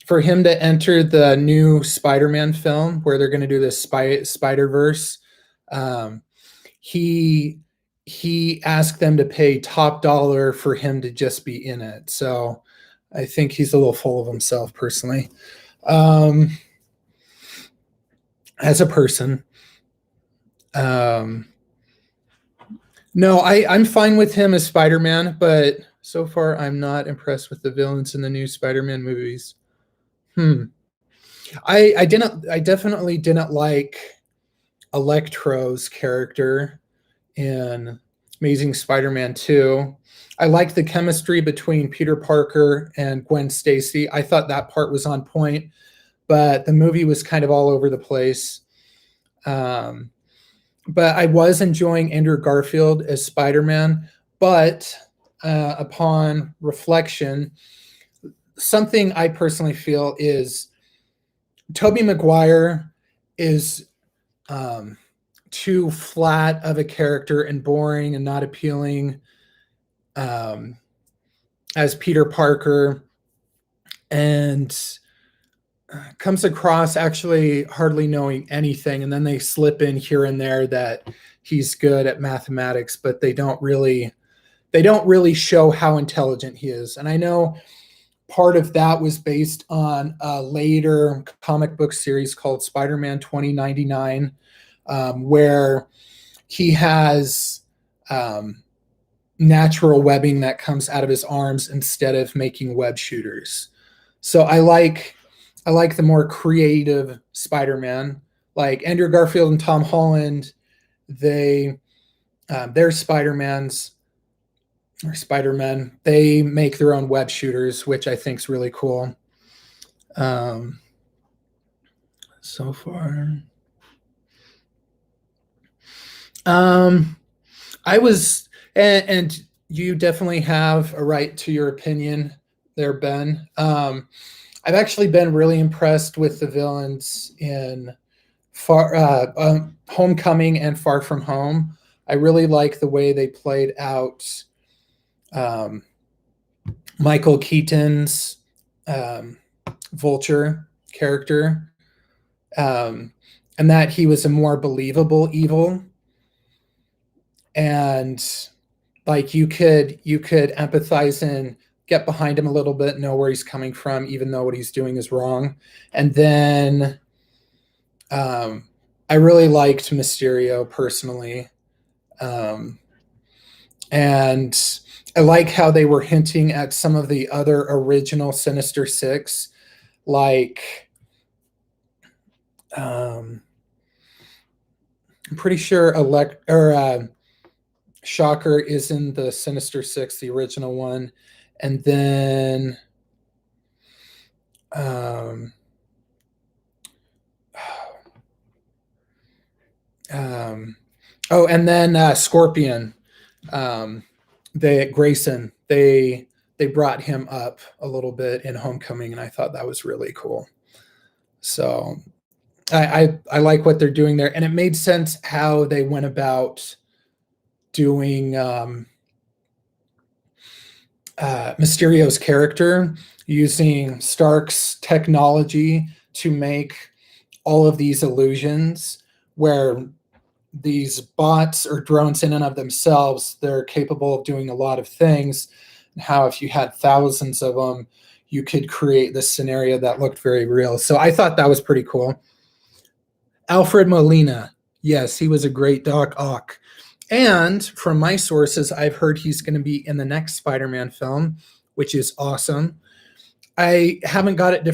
For him to enter the new Spider-Man film where they're going to do this Spider-Verse, he asked them to pay top dollar for him to just be in it. So I think he's a little full of himself personally. As a person. No, I'm fine with him as Spider-Man, but so far I'm not impressed with the villains in the new Spider-Man movies. I definitely didn't like Electro's character in Amazing Spider-Man 2. I liked the chemistry between Peter Parker and Gwen Stacy. I thought that part was on point, but the movie was kind of all over the place. But I was enjoying Andrew Garfield as Spider-Man. But upon reflection, something I personally feel is Tobey Maguire is too flat of a character and boring and not appealing as Peter Parker, and comes across actually hardly knowing anything. And then they slip in here and there that he's good at mathematics, but they don't really show how intelligent he is. And I know part of that was based on a later comic book series called Spider-Man 2099, where he has natural webbing that comes out of his arms instead of making web shooters. So I like the more creative Spider-Man, like Andrew Garfield and Tom Holland. They're Spider-Mans or Spider-Men. They make their own web shooters, which I think is really cool. So far, I was, and you definitely have a right to your opinion there, Ben. I've actually been really impressed with the villains in Homecoming and Far From Home. I really like the way they played out Michael Keaton's Vulture character, and that he was a more believable evil, and like you could empathize and get behind him a little bit, know where he's coming from, even though what he's doing is wrong. And then I really liked Mysterio personally, um, and I like how they were hinting at some of the other original Sinister Six, like um, I'm pretty sure Shocker is in the Sinister Six, the original one, and then um, um, oh, and then Scorpion, um, they brought him up a little bit in Homecoming, and I thought that was really cool. So I like what they're doing there, and it made sense how they went about doing Mysterio's character, using Stark's technology to make all of these illusions, where these bots or drones in and of themselves, they're capable of doing a lot of things. And how if you had thousands of them, you could create this scenario that looked very real. So I thought that was pretty cool. Alfred Molina, yes, he was a great Doc Ock. And from my sources, I've heard he's going to be in the next Spider-Man film, which is awesome. I haven't got it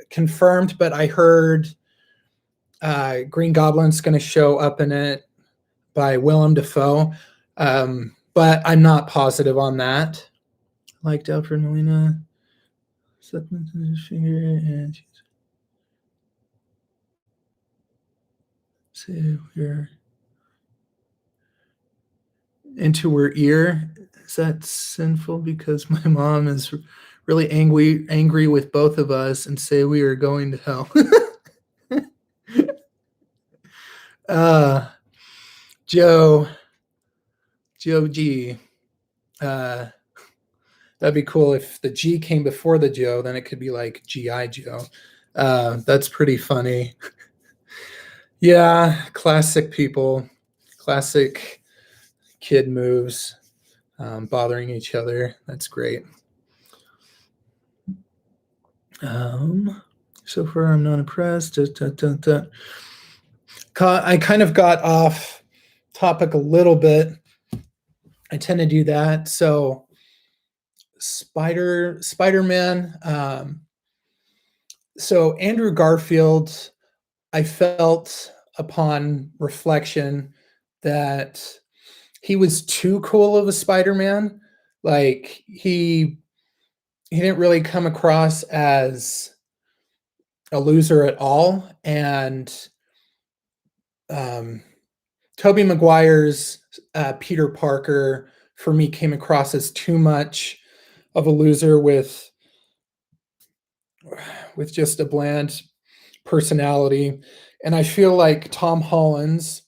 confirmed, but I heard Green Goblin's going to show up in it by Willem Dafoe, but I'm not positive on that. Liked Alfred Molina. Finger and say we're into her ear. Is that sinful? Because my mom is really angry with both of us and say we are going to hell. Joe G. That'd be cool if the G came before the Joe, then it could be like G.I. Joe. That's pretty funny. Yeah, classic people, classic kid moves, bothering each other. That's great. So far, I'm not impressed. I kind of got off topic a little bit. I tend to do that. So Spider-Man. So Andrew Garfield, I felt upon reflection that he was too cool of a Spider-Man. Like he didn't really come across as a loser at all. And Toby Maguire's Peter Parker for me came across as too much of a loser with just a bland personality. And I feel like Tom Holland's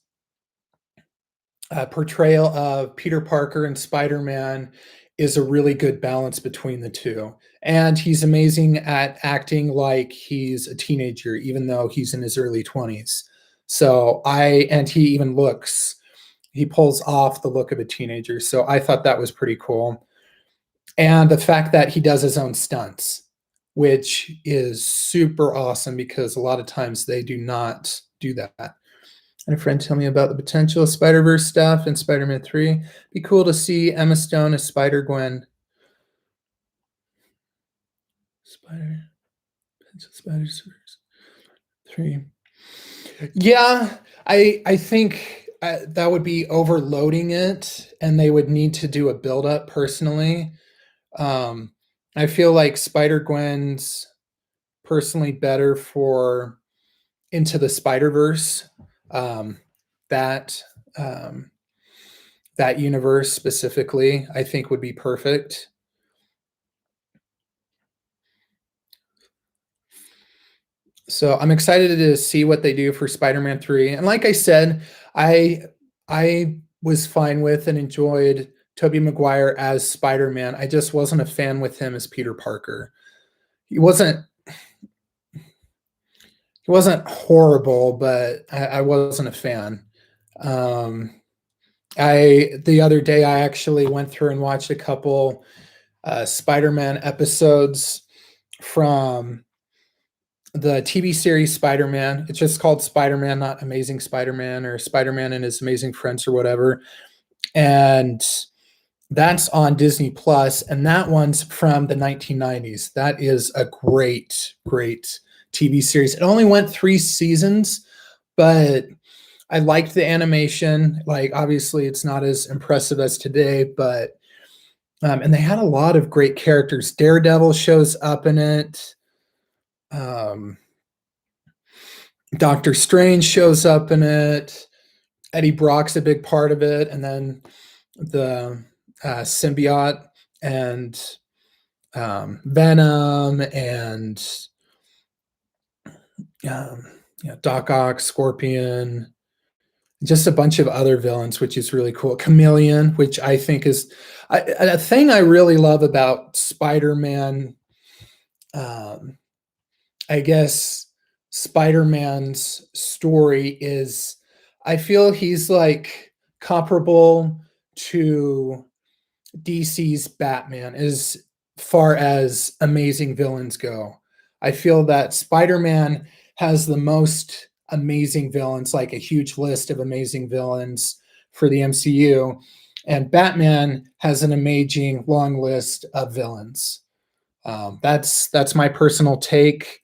portrayal of Peter Parker and Spider-Man is a really good balance between the two. And he's amazing at acting like he's a teenager, even though he's in his early 20s. And he pulls off the look of a teenager. So I thought that was pretty cool. And the fact that he does his own stunts, which is super awesome because a lot of times they do not do that. And a friend told me about the potential Spider-Verse stuff in Spider-Man 3. Be cool to see Emma Stone as Spider-Gwen. Spider-Verse 3. Yeah, I think that would be overloading it, and they would need to do a build-up personally. I feel like Spider-Gwen's personally better for Into the Spider-Verse. That that universe specifically, I think would be perfect. So I'm excited to see what they do for Spider-Man 3. And like I said, I was fine with and enjoyed Tobey Maguire as Spider-Man. I just wasn't a fan with him as Peter Parker. he wasn't he wasn't horrible, but I wasn't a fan. Um, I the other day I actually went through and watched a couple Spider-Man episodes from the TV series Spider-Man. It's just called Spider-Man, not Amazing Spider-Man or Spider-Man and His Amazing Friends or whatever. And that's on Disney Plus, and that one's from the 1990s. That is a great, great TV series. It only went 3 seasons, but I liked the animation. Like, obviously, it's not as impressive as today, but and they had a lot of great characters. Daredevil shows up in it. Um, Doctor Strange shows up in it. Eddie Brock's a big part of it, and then the symbiote and Venom and um, Doc Ock, Scorpion, just a bunch of other villains, which is really cool. Chameleon, which I think is a thing I really love about Spider-Man. Um, I guess Spider-Man's story is, I feel he's like comparable to DC's Batman as far as amazing villains go. I feel that Spider-Man has the most amazing villains, like a huge list of amazing villains for the MCU, and Batman has an amazing long list of villains. That's my personal take.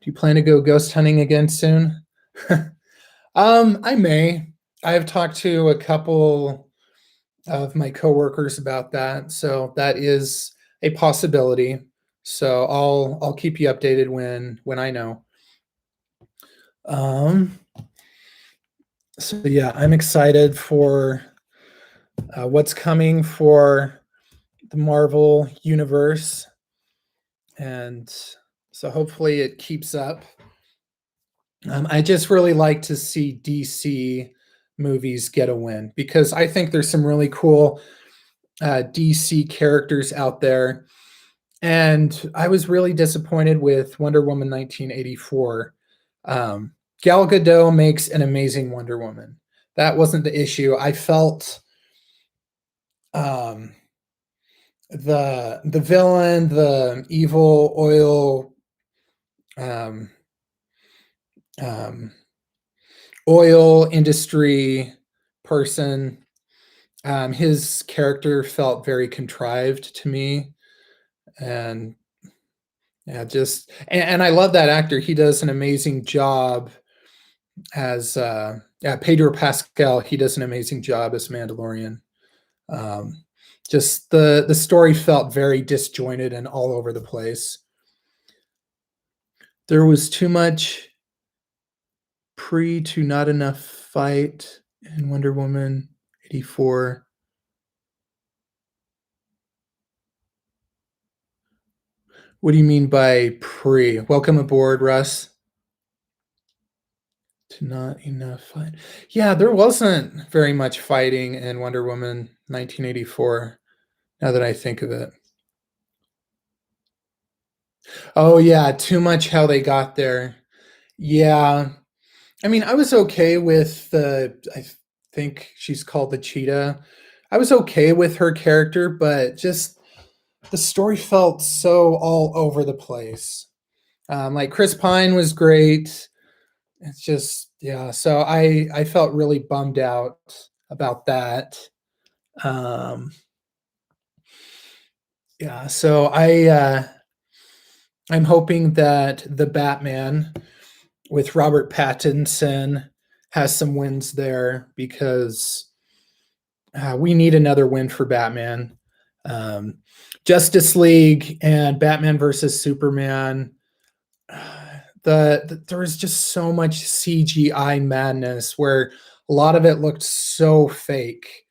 Do you plan to go ghost hunting again soon? I may. I've talked to a couple of my coworkers about that, so that is a possibility. So I'll keep you updated when I know. Um, so yeah, I'm excited for what's coming for the Marvel universe, and so hopefully it keeps up. I just really like to see DC movies get a win because I think there's some really cool DC characters out there. And I was really disappointed with Wonder Woman 1984. Gal Gadot makes an amazing Wonder Woman. That wasn't the issue. I felt um, the villain, the evil um, um, oil industry person. His character felt very contrived to me, and yeah, just and I love that actor. He does an amazing job as yeah, Pedro Pascal. He does an amazing job as Mandalorian. Um, just the story felt very disjointed and all over the place. There was too much pre to not enough fight in Wonder Woman 84. What do you mean by pre? Welcome aboard, Russ. To not enough fight. Yeah, there wasn't very much fighting in Wonder Woman 1984, now that I think of it. Oh, yeah, too much how they got there. Yeah. I mean, I was okay with I think she's called the Cheetah. I was okay with her character, but just the story felt so all over the place. Like Chris Pine was great. It's just, yeah. So I felt really bummed out about that. Um, yeah. So I'm hoping that the Batman with Robert Pattinson has some wins there because we need another win for Batman. Um, Justice League and Batman versus Superman. There was just so much CGI madness where a lot of it looked so fake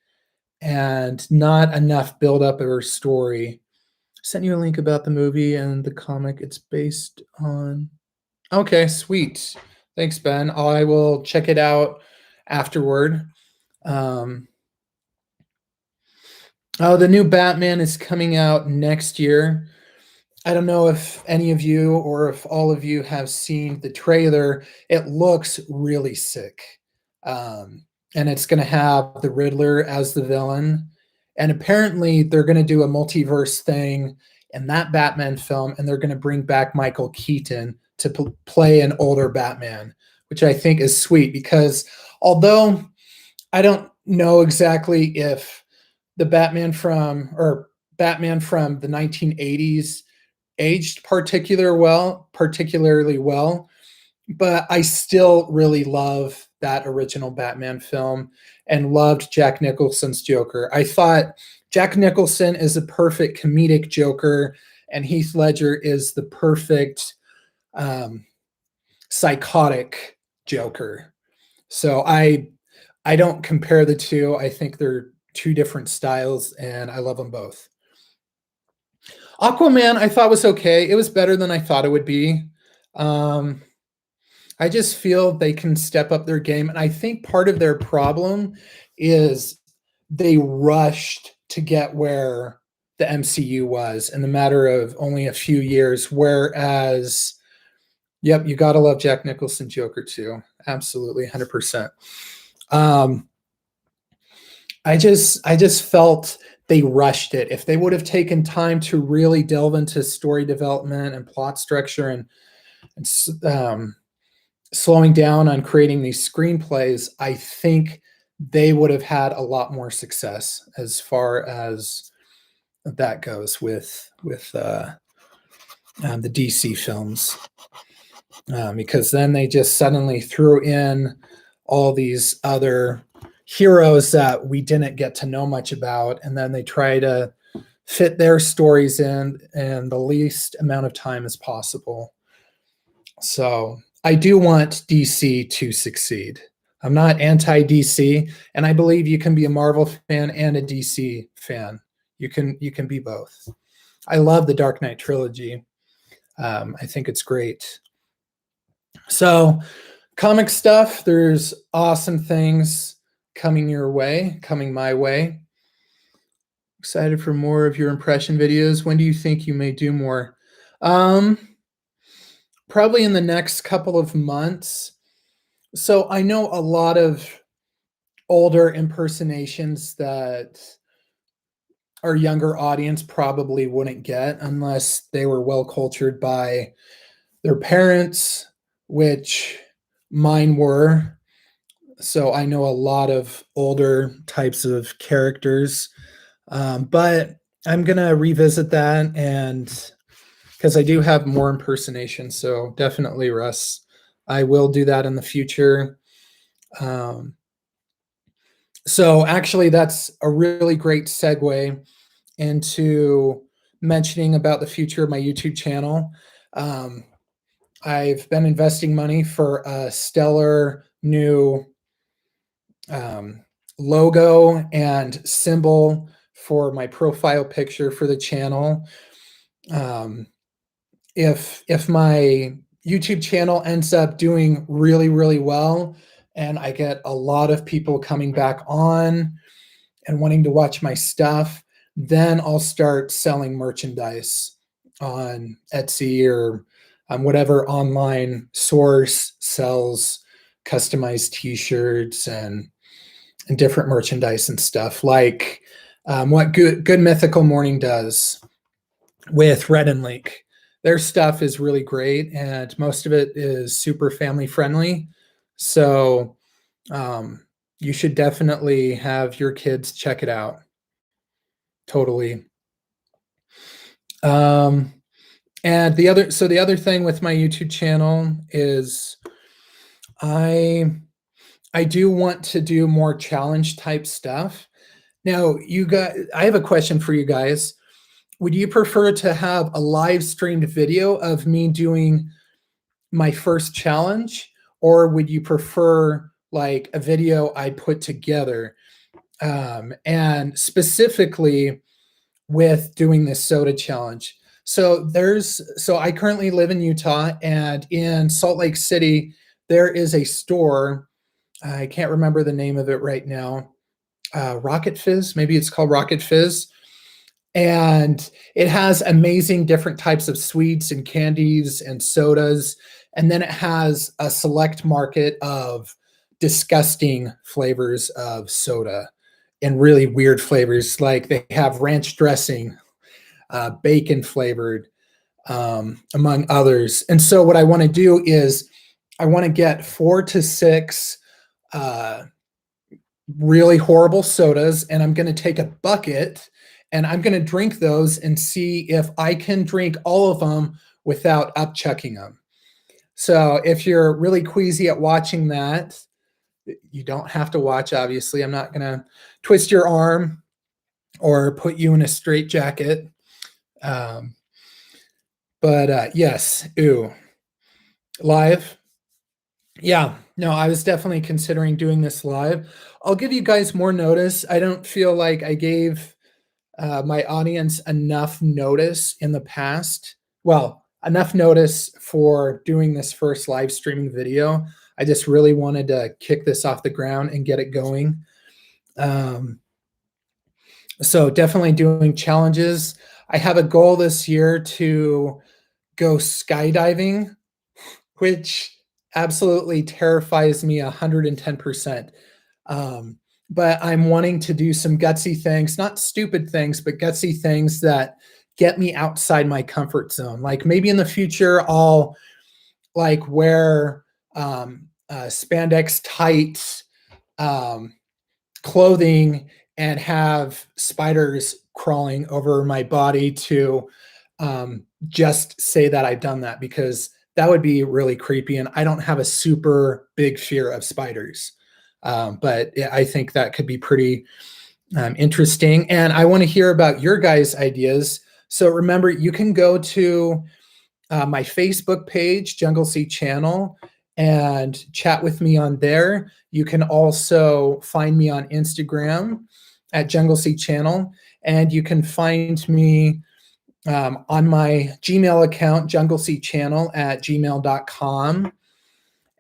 and not enough build up of her story. Sent you a link about the movie and the comic it's based on. Okay, sweet. Thanks, Ben. I will check it out afterward. Um, oh, the new Batman is coming out next year. I don't know if any of you or if all of you have seen the trailer. It looks really sick. Um, and it's going to have the Riddler as the villain. And apparently, they're going to do a multiverse thing in that Batman film, and they're going to bring back Michael Keaton to play an older Batman, which I think is sweet because although I don't know exactly if the Batman from the 1980s aged particularly well, but I still really love that original Batman film and loved Jack Nicholson's Joker. I thought Jack Nicholson is a perfect comedic Joker, and Heath Ledger is the perfect um, psychotic Joker. So I don't compare the two. I think they're two different styles, and I love them both. Aquaman, I thought was okay. It was better than I thought it would be. Um, I just feel they can step up their game, and I think part of their problem is they rushed to get where the MCU was in the matter of only a few years. Whereas, yep, you got to love Jack Nicholson Joker too, absolutely, 100%. Um, I just felt they rushed it. If they would have taken time to really delve into story development and plot structure and slowing down on creating these screenplays, I think they would have had a lot more success as far as that goes with the DC films, because then they just suddenly threw in all these other heroes that we didn't get to know much about, and then they try to fit their stories in the least amount of time as possible. So I do want DC to succeed. I'm not anti DC, and I believe you can be a Marvel fan and a DC fan. You can be both. I love the Dark Knight trilogy. I think it's great. So, comic stuff. There's awesome things coming your way, coming my way. Excited for more of your impression videos. When do you think you may do more? Um, Probably in the next couple of months. So I know a lot of older impersonations that our younger audience probably wouldn't get unless they were well cultured by their parents, which mine were. So I know a lot of older types of characters, but I'm gonna revisit that, and because I do have more impersonations, so definitely, Russ, I will do that in the future. Um, so actually, that's a really great segue into mentioning about the future of my YouTube channel. Um, I've been investing money for a stellar new um, logo and symbol for my profile picture for the channel. Um, if my YouTube channel ends up doing really, really well, and I get a lot of people coming back on and wanting to watch my stuff, then I'll start selling merchandise on Etsy or whatever online source sells customized T-shirts and different merchandise and stuff like what Good Mythical Morning does with Red and Link. Their stuff is really great, and most of it is super family friendly. So you should definitely have your kids check it out. Totally. Um, and the other thing with my YouTube channel is I I do want to do more challenge type stuff. Now, I have a question for you guys. Would you prefer to have a live streamed video of me doing my first challenge, or would you prefer like a video I put together? And specifically with doing this soda challenge. So I currently live in Utah, and in Salt Lake City, there is a store. I can't remember the name of it right now. Rocket Fizz, maybe it's called Rocket Fizz. And it has amazing different types of sweets and candies and sodas. And then it has a select market of disgusting flavors of soda and really weird flavors. Like they have ranch dressing, bacon flavored, among others. And so what I want to do is I want to get 4 to 6 uh, really horrible sodas, and I'm going to take a bucket and I'm going to drink those and see if I can drink all of them without upchucking them. So if you're really queasy at watching that, you don't have to watch, obviously. I'm not going to twist your arm or put you in a straitjacket. Um, but yes, ooh, live. Yeah, no, I was definitely considering doing this live. I'll give you guys more notice. I don't feel like I gave my audience enough notice in the past. Well, enough notice for doing this first live streaming video. I just really wanted to kick this off the ground and get it going. So definitely doing challenges. I have a goal this year to go skydiving, which absolutely terrifies me 110%. But I'm wanting to do some gutsy things, not stupid things, but gutsy things that get me outside my comfort zone. Like maybe in the future, I'll like wear spandex tight clothing and have spiders crawling over my body to just say that I've done that, because that would be really creepy. And I don't have a super big fear of spiders. But I think that could be pretty interesting. And I want to hear about your guys' ideas. So remember, you can go to my Facebook page, Jungle Sea Channel, and chat with me on there. You can also find me on Instagram at Jungle Sea Channel, and you can find me on my Gmail account, jungleseachannel@gmail.com.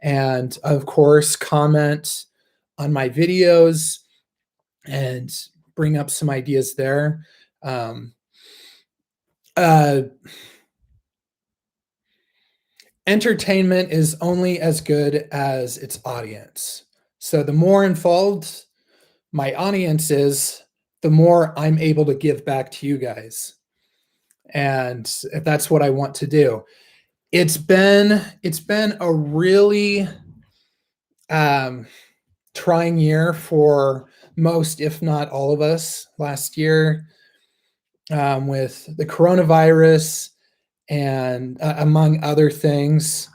And of course, comment on my videos and bring up some ideas there. Entertainment is only as good as its audience. So the more involved my audience is, the more I'm able to give back to you guys. And that's what I want to do. It's been a really trying year for most, if not all of us, last year, with the coronavirus and among other things.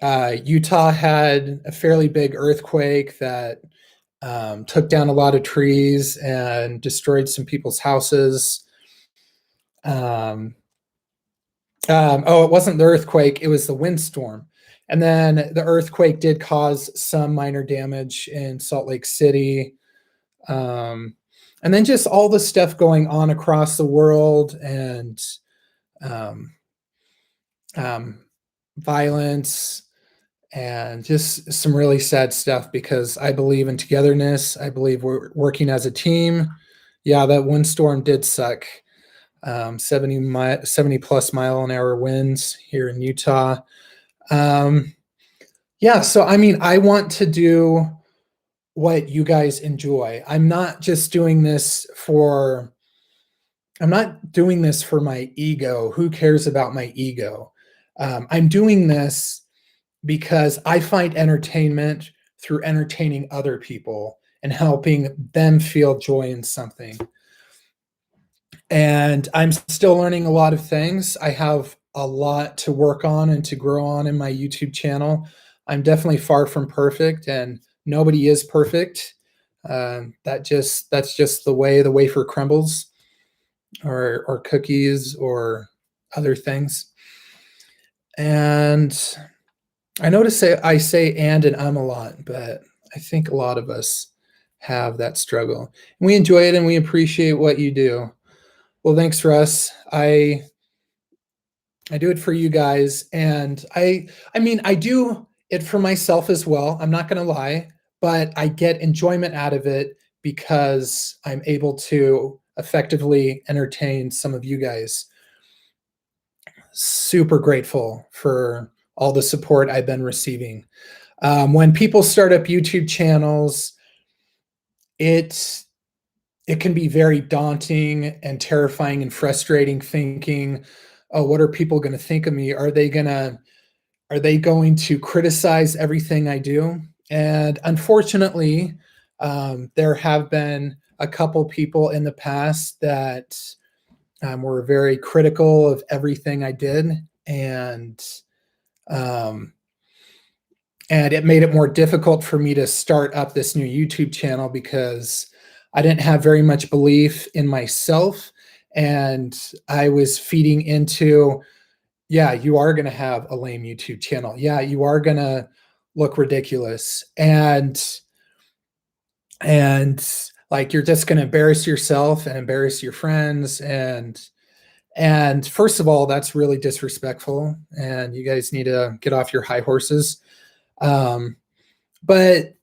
Utah had a fairly big earthquake that took down a lot of trees and destroyed some people's houses. Oh, it wasn't the earthquake, it was the windstorm. And then the earthquake did cause some minor damage in Salt Lake City. And then just all the stuff going on across the world, and violence, and just some really sad stuff, because I believe in togetherness. I believe we're working as a team. Yeah, that windstorm did suck. 70 plus mile an hour winds here in Utah. Yeah, so I mean, I want to do what you guys enjoy. I'm not doing this for my ego. Who cares about my ego? I'm doing this because I find entertainment through entertaining other people and helping them feel joy in something. And I'm still learning a lot of things. I have a lot to work on and to grow on in my YouTube channel. I'm definitely far from perfect, and nobody is perfect. That's just the way the wafer crumbles, or cookies, or other things. And I notice I say and a lot, but I think a lot of us have that struggle. We enjoy it and we appreciate what you do. Well, thanks, Russ. I do it for you guys, and I mean, I do it for myself as well. I'm not going to lie, but I get enjoyment out of it because I'm able to effectively entertain some of you guys. Super grateful for all the support I've been receiving. When people start up YouTube channels, it can be very daunting and terrifying and frustrating, thinking, oh, what are people going to think of me? Are they going to criticize everything I do? And unfortunately, there have been a couple people in the past that were very critical of everything I did, um, and it made it more difficult for me to start up this new YouTube channel because I didn't have very much belief in myself, and I was feeding into, yeah, you are going to have a lame YouTube channel. Yeah, you are going to look ridiculous, and like you're just going to embarrass yourself and embarrass your friends, and first of all, that's really disrespectful, and you guys need to get off your high horses. But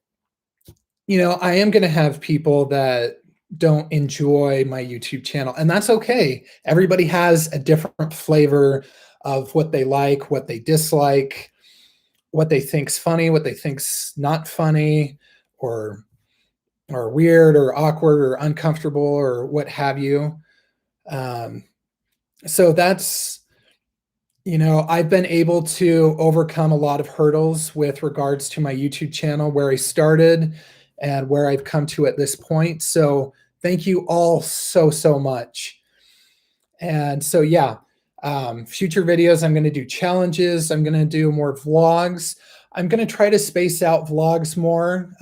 I am going to have people that don't enjoy my YouTube channel, and that's okay. Everybody has a different flavor of what they like, what they dislike, what they think's funny, what they think's not funny, or weird or awkward or uncomfortable or what have you. So that's, I've been able to overcome a lot of hurdles with regards to my YouTube channel, where I started and where I've come to at this point. So thank you all so, so much. And so, yeah, future videos, I'm going to do challenges. I'm going to do more vlogs. I'm going to try to space out vlogs more.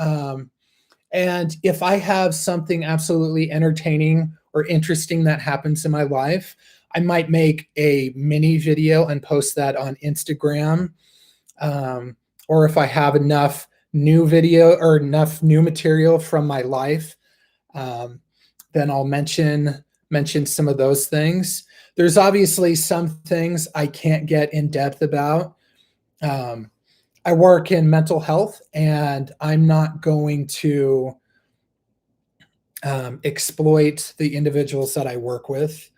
And if I have something absolutely entertaining or interesting that happens in my life, I might make a mini video and post that on Instagram. Or if I have enough new video or enough new material from my life, then I'll mention some of those things. There's obviously some things I can't get in depth about. I work in mental health, and I'm not going to exploit the individuals that I work with,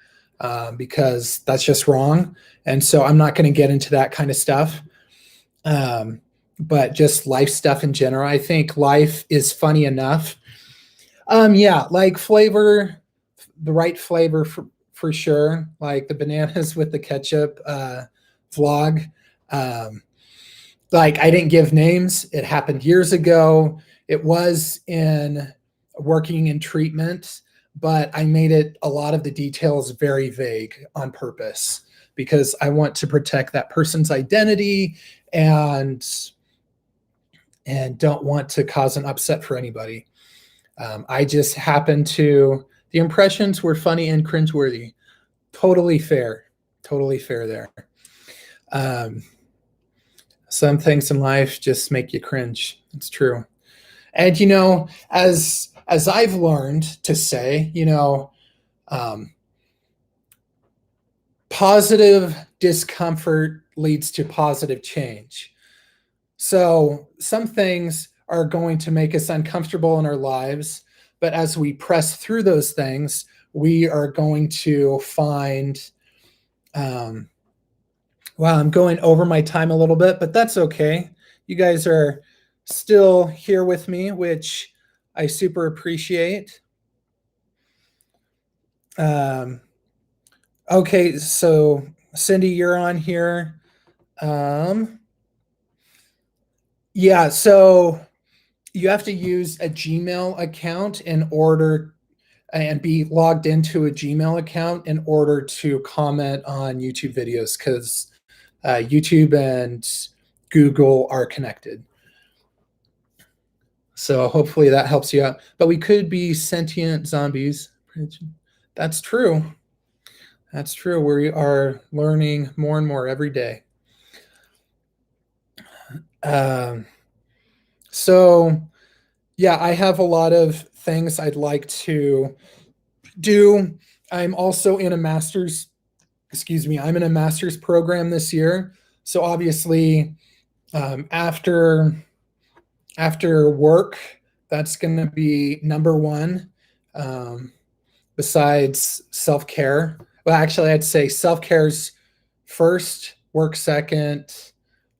because that's just wrong. And so I'm not going to get into that kind of stuff. But just life stuff in general, I think life is funny enough. Yeah, like flavor, the right flavor for sure. Like the bananas with the ketchup vlog. Like I didn't give names. It happened years ago. It was in working in treatment, but I made it a lot of the details very vague on purpose because I want to protect that person's identity and don't want to cause an upset for anybody. I just happened to, the impressions were funny and cringeworthy. Totally fair. Totally fair there. Some things in life just make you cringe. It's true. And, as I've learned to say, positive discomfort leads to positive change. So some things are going to make us uncomfortable in our lives, but as we press through those things, we are going to find, wow, I'm going over my time a little bit, but that's okay. You guys are still here with me, which I super appreciate. Okay, so Cindy, you're on here. Yeah, so you have to use a Gmail account in order and be logged into a Gmail account in order to comment on YouTube videos, because YouTube and Google are connected. So hopefully that helps you out. But we could be sentient zombies. That's true. That's true. We are learning more and more every day. So, yeah, I have a lot of things I'd like to do. I'm also in a master's, I'm in a master's program this year. So obviously, after work, that's going to be number one. besides self-care. Well, actually, I'd say self-care's first, work second,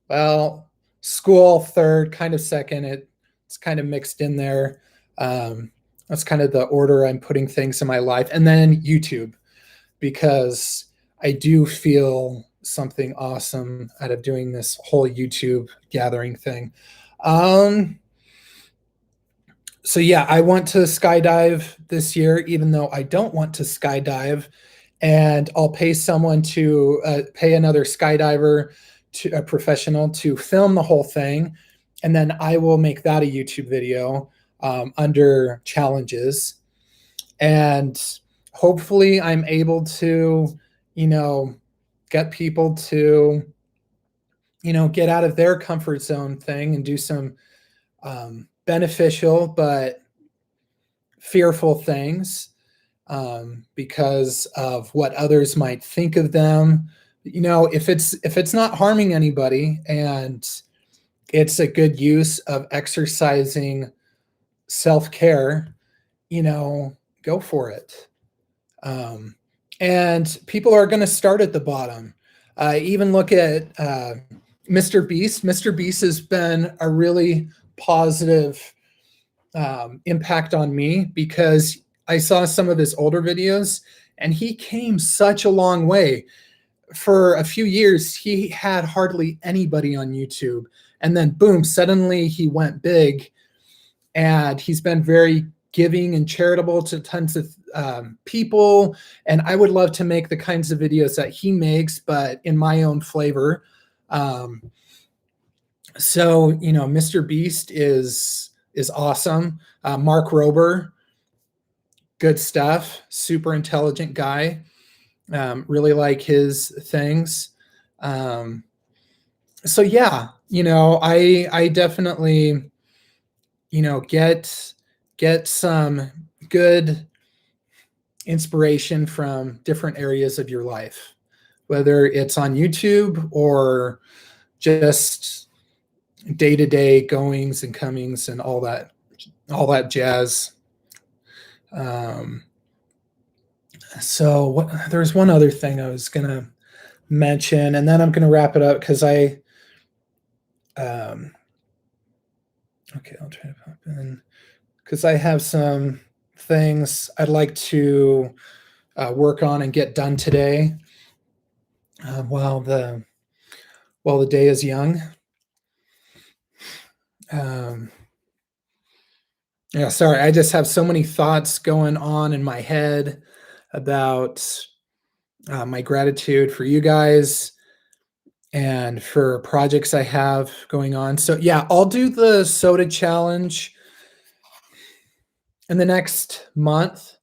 well, school third, kind of second. It's kind of mixed in there. That's kind of the order I'm putting things in my life. And then YouTube, because I do feel something awesome out of doing this whole YouTube gathering thing. So yeah, I want to skydive this year, even though I don't want to skydive, and I'll pay someone to pay another skydiver, to a professional, to film the whole thing, and then I will make that a YouTube video under challenges, and hopefully I'm able to, get people to, get out of their comfort zone thing and do some beneficial but fearful things because of what others might think of them. If it's not harming anybody and it's a good use of exercising self-care, go for it. And people are going to start at the bottom. Even look at Mr. Beast. Mr. Beast has been a really positive impact on me, because I saw some of his older videos and he came such a long way. For a few years, he had hardly anybody on YouTube. And then boom, suddenly he went big, and he's been very giving and charitable to tons of people. And I would love to make the kinds of videos that he makes, but in my own flavor. So, Mr. Beast is awesome. Mark Rober, good stuff. Super intelligent guy. Really like his things. So yeah, I definitely, get some good inspiration from different areas of your life, whether it's on YouTube or just day-to-day goings and comings and all that jazz. So there's one other thing I was gonna mention, and then I'm gonna wrap it up, because okay, I'll try to pop in, because I have some things I'd like to work on and get done today while the day is young. Yeah, sorry, I just have so many thoughts going on in my head about my gratitude for you guys and for projects I have going on. So yeah, I'll do the soda challenge in the next month,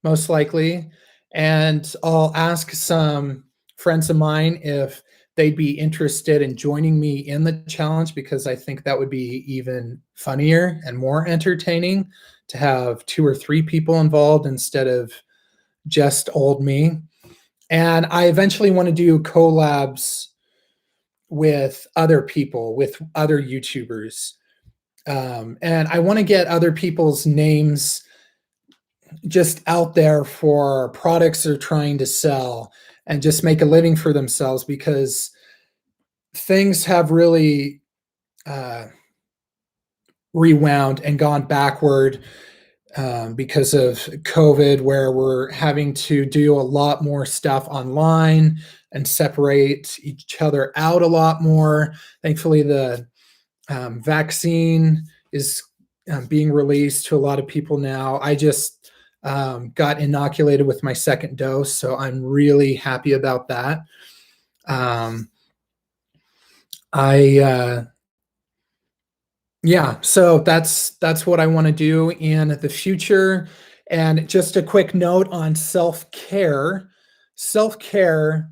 most likely. And I'll ask some friends of mine if they'd be interested in joining me in the challenge, because I think that would be even funnier and more entertaining to have 2 or 3 people involved instead of just old me. And I eventually want to do collabs with other people, with other YouTubers. And I want to get other people's names just out there for products they're trying to sell and just make a living for themselves, because things have really rewound and gone backward because of COVID, where we're having to do a lot more stuff online and separate each other out a lot more. Thankfully, the vaccine is being released to a lot of people now. I just got inoculated with my second dose, so I'm really happy about that. Yeah, so that's what I want to do in the future. And just a quick note on self-care. Self-care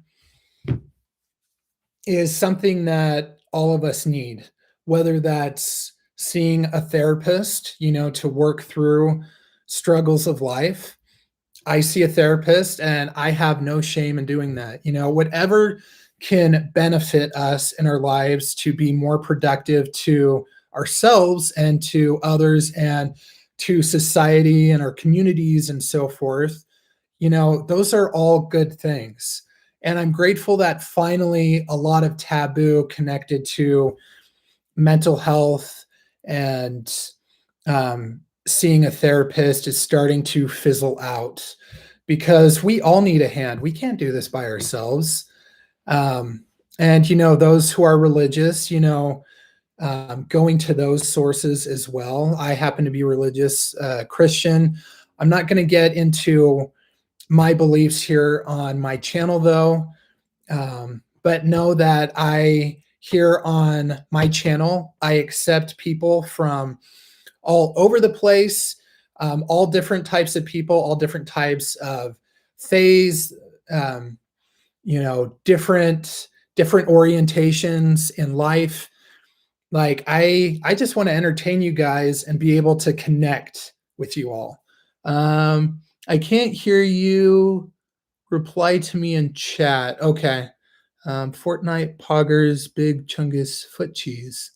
is something that all of us need, whether that's seeing a therapist, to work through struggles of life. I see a therapist and I have no shame in doing that. Whatever can benefit us in our lives to be more productive to ourselves and to others and to society and our communities and so forth. those are all good things. And I'm grateful that finally a lot of taboo connected to mental health and seeing a therapist is starting to fizzle out, because we all need a hand. We can't do this by ourselves. And those who are religious, going to those sources as well. I happen to be religious, Christian. I'm not going to get into my beliefs here on my channel, though. But know that here on my channel, I accept people from all over the place, all different types of people, all different types of phase, different orientations in life. Like I just want to entertain you guys and be able to connect with you all. I can't hear you reply to me in chat. Okay. Fortnite Poggers Big Chungus Foot Cheese.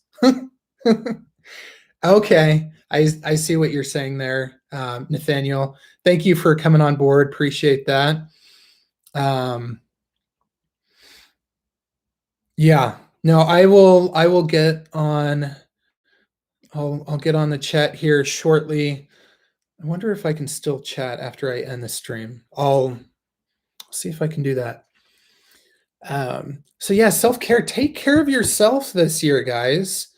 Okay. I see what you're saying there, Nathaniel. Thank you for coming on board. Appreciate that. Yeah. No, I will get on. I'll get on the chat here shortly. I wonder if I can still chat after I end the stream. I'll see if I can do that. So yeah, self-care. Take care of yourself this year, guys.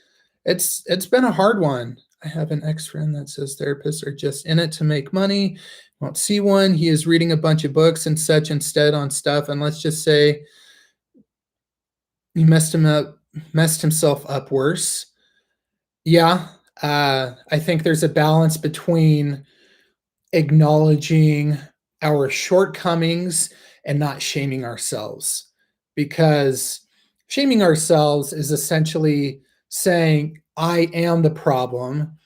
It's been a hard one. I have an ex-friend that says therapists are just in it to make money. Won't see one. He is reading a bunch of books and such instead on stuff. And let's just say he messed himself up worse. Yeah. I think there's a balance between acknowledging our shortcomings and not shaming ourselves, because shaming ourselves is essentially saying I am the problem.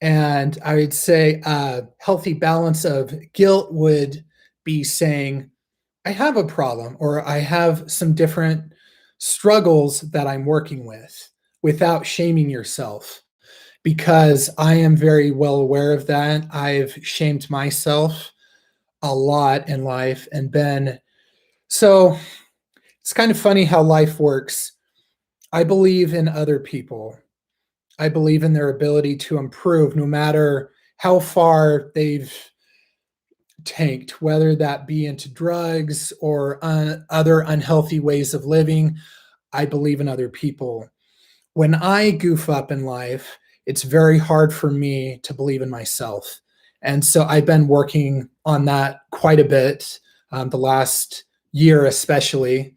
And I would say a healthy balance of guilt would be saying I have a problem, or I have some different struggles that I'm working with, without shaming yourself, because I am very well aware of that. I've shamed myself a lot in life and been so it's kind of funny how life works. I believe in other people. I believe in their ability to improve no matter how far they've tanked, whether that be into drugs or other unhealthy ways of living. I believe in other people. When I goof up in life, it's very hard for me to believe in myself. And so I've been working on that quite a bit, the last year, especially.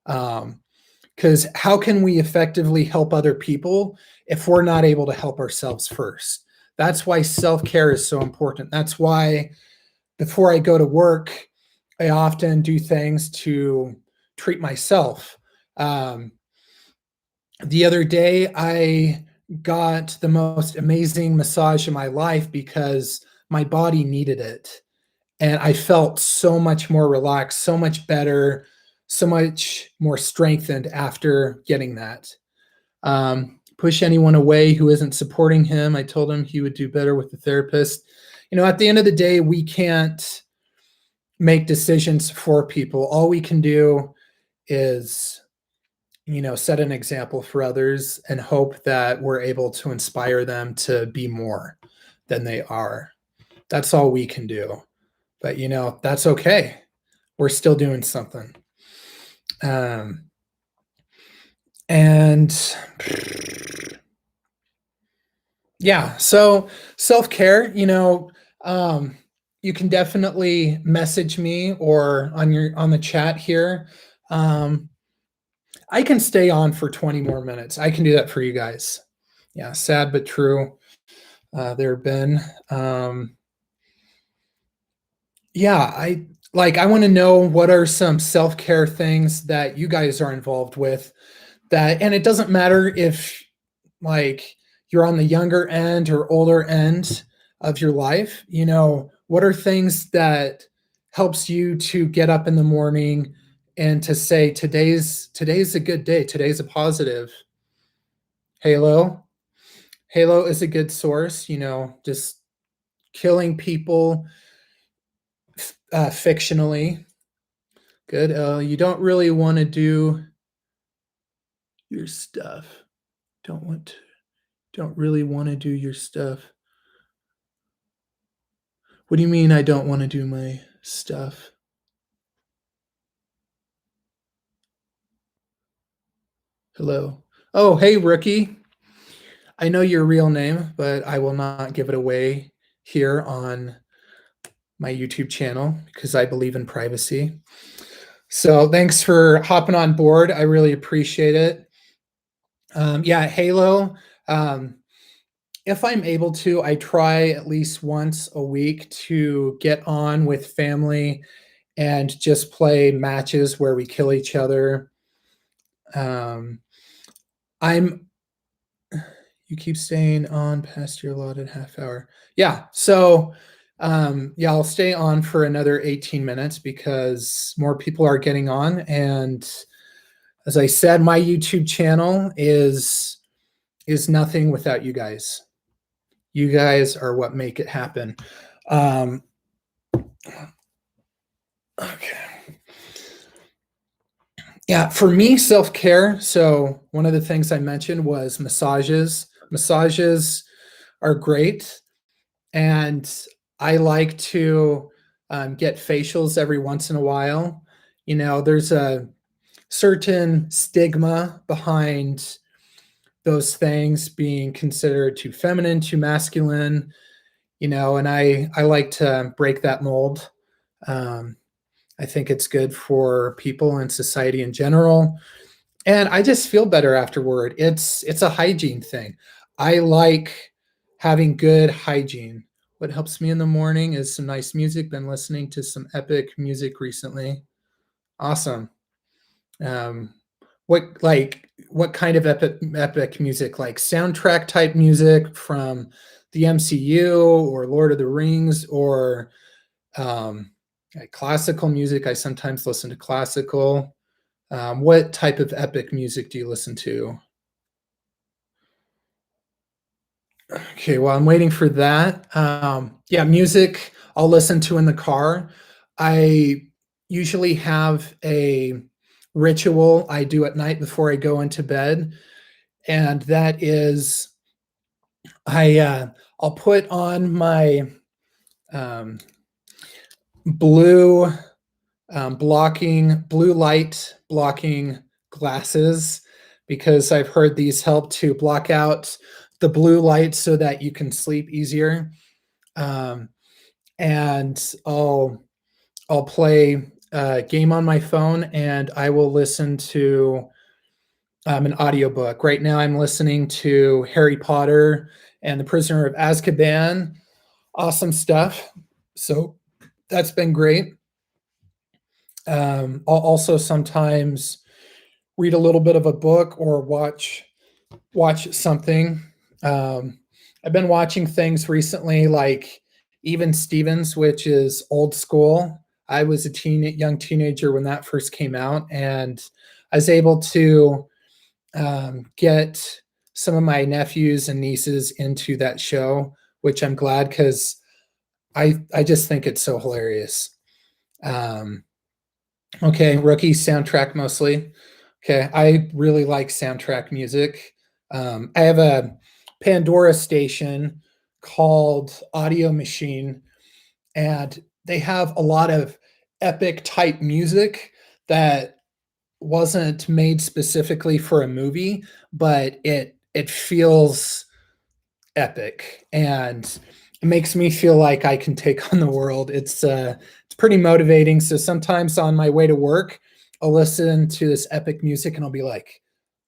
Because how can we effectively help other people if we're not able to help ourselves first? That's why self-care is so important. That's why before I go to work, I often do things to treat myself. The other day, I got the most amazing massage in my life because my body needed it. And I felt so much more relaxed, so much better, so much more strengthened after getting that. Push anyone away who isn't supporting him. I told him he would do better with the therapist. At the end of the day, we can't make decisions for people. All we can do is set an example for others and hope that we're able to inspire them to be more than they are. That's all we can do. But that's okay. We're still doing something. And yeah, so self-care, you can definitely message me or on the chat here. I can stay on for 20 more minutes. I can do that for you guys. Yeah, sad but true. There have been. Yeah, I want to know what are some self-care things that you guys are involved with, and it doesn't matter if you're on the younger end or older end of your life. What are things that helps you to get up in the morning and to say today's a good day, today's a positive. Halo is a good source. Just killing people fictionally. Good. You don't really want to do your stuff. Don't really want to do your stuff. What do you mean I don't want to do my stuff? Hello. Oh, hey, rookie. I know your real name, but I will not give it away here on my YouTube channel because I believe in privacy. So thanks for hopping on board. I really appreciate it. Yeah, Halo. Um, if I'm able to, I try at least once a week to get on with family and just play matches where we kill each other. Um, I'm you keep staying on past your allotted half hour. Yeah, so yeah, I'll stay on for another 18 minutes because more people are getting on. And as I said, my YouTube channel is nothing without you guys. You guys are what make it happen. Um, okay. Yeah, for me, self care. So, one of the things I mentioned was massages. Massages are great. And I like to get facials every once in a while. You know, there's a certain stigma behind those things being considered too feminine, too masculine, you know, and I like to break that mold. Um, I think it's good for people and society in general, and I just feel better afterward. It's a hygiene thing. I like having good hygiene. What helps me in the morning is some nice music. Been listening to some epic music recently. Awesome. Um, what kind of epic music? Like soundtrack type music from the MCU or Lord of the Rings, or like classical music. I sometimes listen to classical. What type of epic music do you listen to? Okay, well, I'm waiting for that. Yeah, music I'll listen to in the car. I usually have a ritual I do at night before I go into bed, and that is I I'll put on my um, blue blue light blocking glasses because I've heard these help to block out the blue light so that you can sleep easier. Um, and I'll play a game on my phone and I will listen to an audiobook. Right now, I'm listening to Harry Potter and the Prisoner of Azkaban. Awesome stuff. So that's been great. I'll also sometimes read a little bit of a book or watch something. Um, I've been watching things recently like Even Stevens, which is old school. I was a young teenager when that first came out, and I was able to get some of my nephews and nieces into that show, which I'm glad because I just think it's so hilarious. Um, okay, rookie soundtrack mostly. Okay, I really like soundtrack music. I have a Pandora station called Audio Machine, and they have a lot of epic type music that wasn't made specifically for a movie, but it feels epic and it makes me feel like I can take on the world. It's pretty motivating. So sometimes on my way to work, I'll listen to this epic music and I'll be like,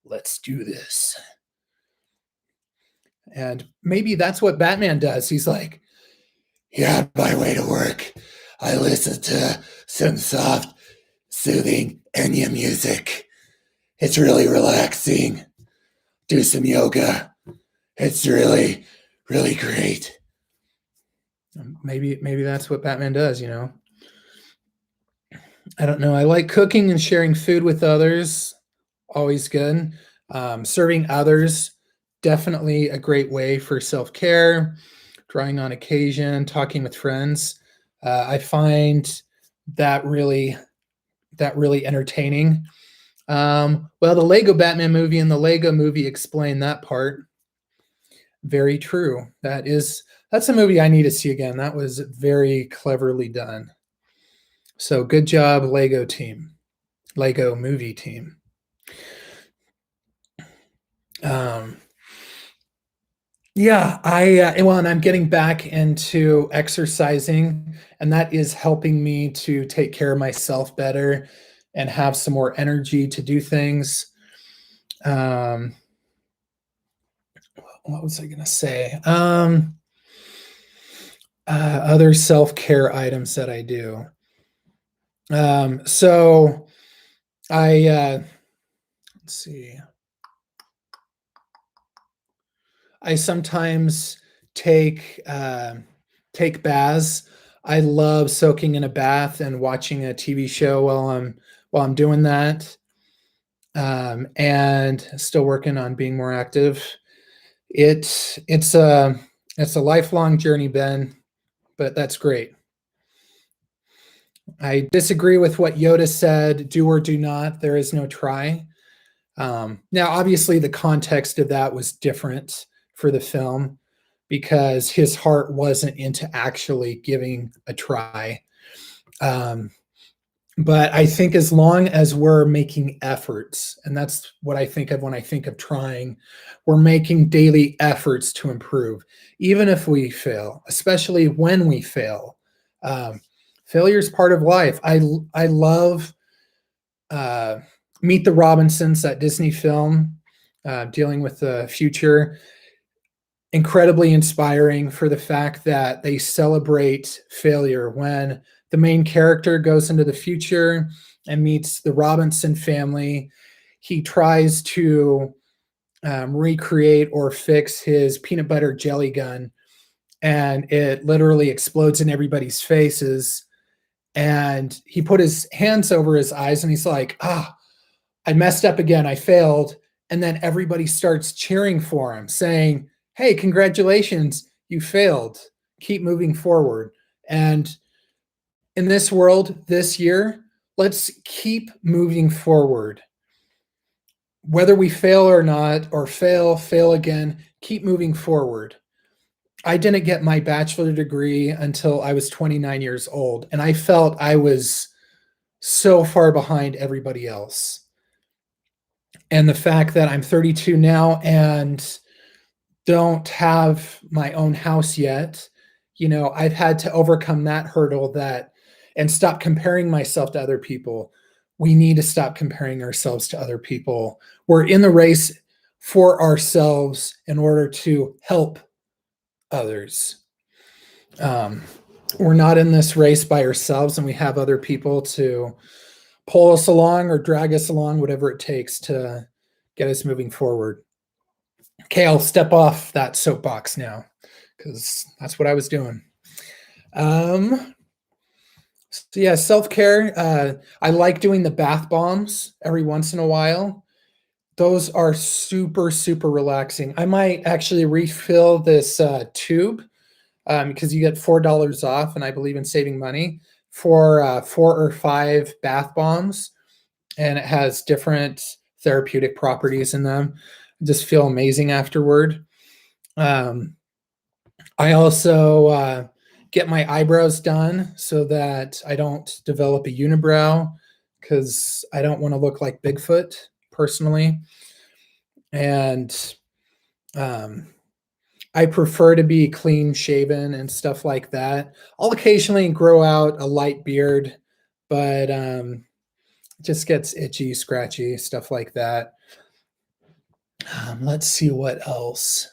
"Let's do this." And maybe that's what Batman does. He's like, "Yeah, on my way to work, I listen to some soft, soothing Enya music. It's really relaxing. Do some yoga. It's really, really great." Maybe that's what Batman does, you know. I don't know. I like cooking and sharing food with others. Always good. Serving others, definitely a great way for self care. Drawing on occasion, talking with friends. I find that really entertaining. Well, the Lego Batman movie and the Lego movie explain that part. Very true. That's a movie I need to see again. That was very cleverly done. So good job, Lego team, Lego movie team. Yeah, and I'm getting back into exercising, and that is helping me to take care of myself better and have some more energy to do things. Um, what was I going to say? Other self care items that I do. So let's see. I sometimes take baths. I love soaking in a bath and watching a TV show while I'm doing that. And still working on being more active. It's a lifelong journey, Ben, but that's great. I disagree with what Yoda said, do or do not. There is no try. Now, obviously, the context of that was different for the film because his heart wasn't into actually giving a try. But I think as long as we're making efforts, and that's what I think of when I think of trying, we're making daily efforts to improve, even if we fail, especially when we fail. Failure is part of life. I love Meet the Robinsons, that Disney film dealing with the future. Incredibly inspiring for the fact that they celebrate failure when the main character goes into the future and meets the Robinson family. He tries to recreate or fix his peanut butter jelly gun, and it literally explodes in everybody's faces. And he put his hands over his eyes and he's like, I messed up again. I failed. And then everybody starts cheering for him, saying, hey, congratulations, you failed. Keep moving forward. And in this world this year, let's keep moving forward. Whether we fail or not, or fail again, keep moving forward. I didn't get my bachelor degree until I was 29 years old, and I felt I was so far behind everybody else. And the fact that I'm 32 now and don't have my own house yet, I've had to overcome that hurdle and stop comparing myself to other people. We need to stop comparing ourselves to other people. We're in the race for ourselves in order to help others. We're not in this race by ourselves, and we have other people to pull us along or drag us along, whatever it takes to get us moving forward. Okay, I'll step off that soapbox now because that's what I was doing. So yeah, self-care. I like doing the bath bombs every once in a while. Those are super, super relaxing. I might actually refill this tube because you get $4 off, and I believe in saving money for 4 or 5 bath bombs, and it has different therapeutic properties in them. I just feel amazing afterward. I also get my eyebrows done so that I don't develop a unibrow because I don't want to look like Bigfoot personally. And I prefer to be clean shaven and stuff like that. I'll occasionally grow out a light beard, but it just gets itchy, scratchy, stuff like that. Let's see what else.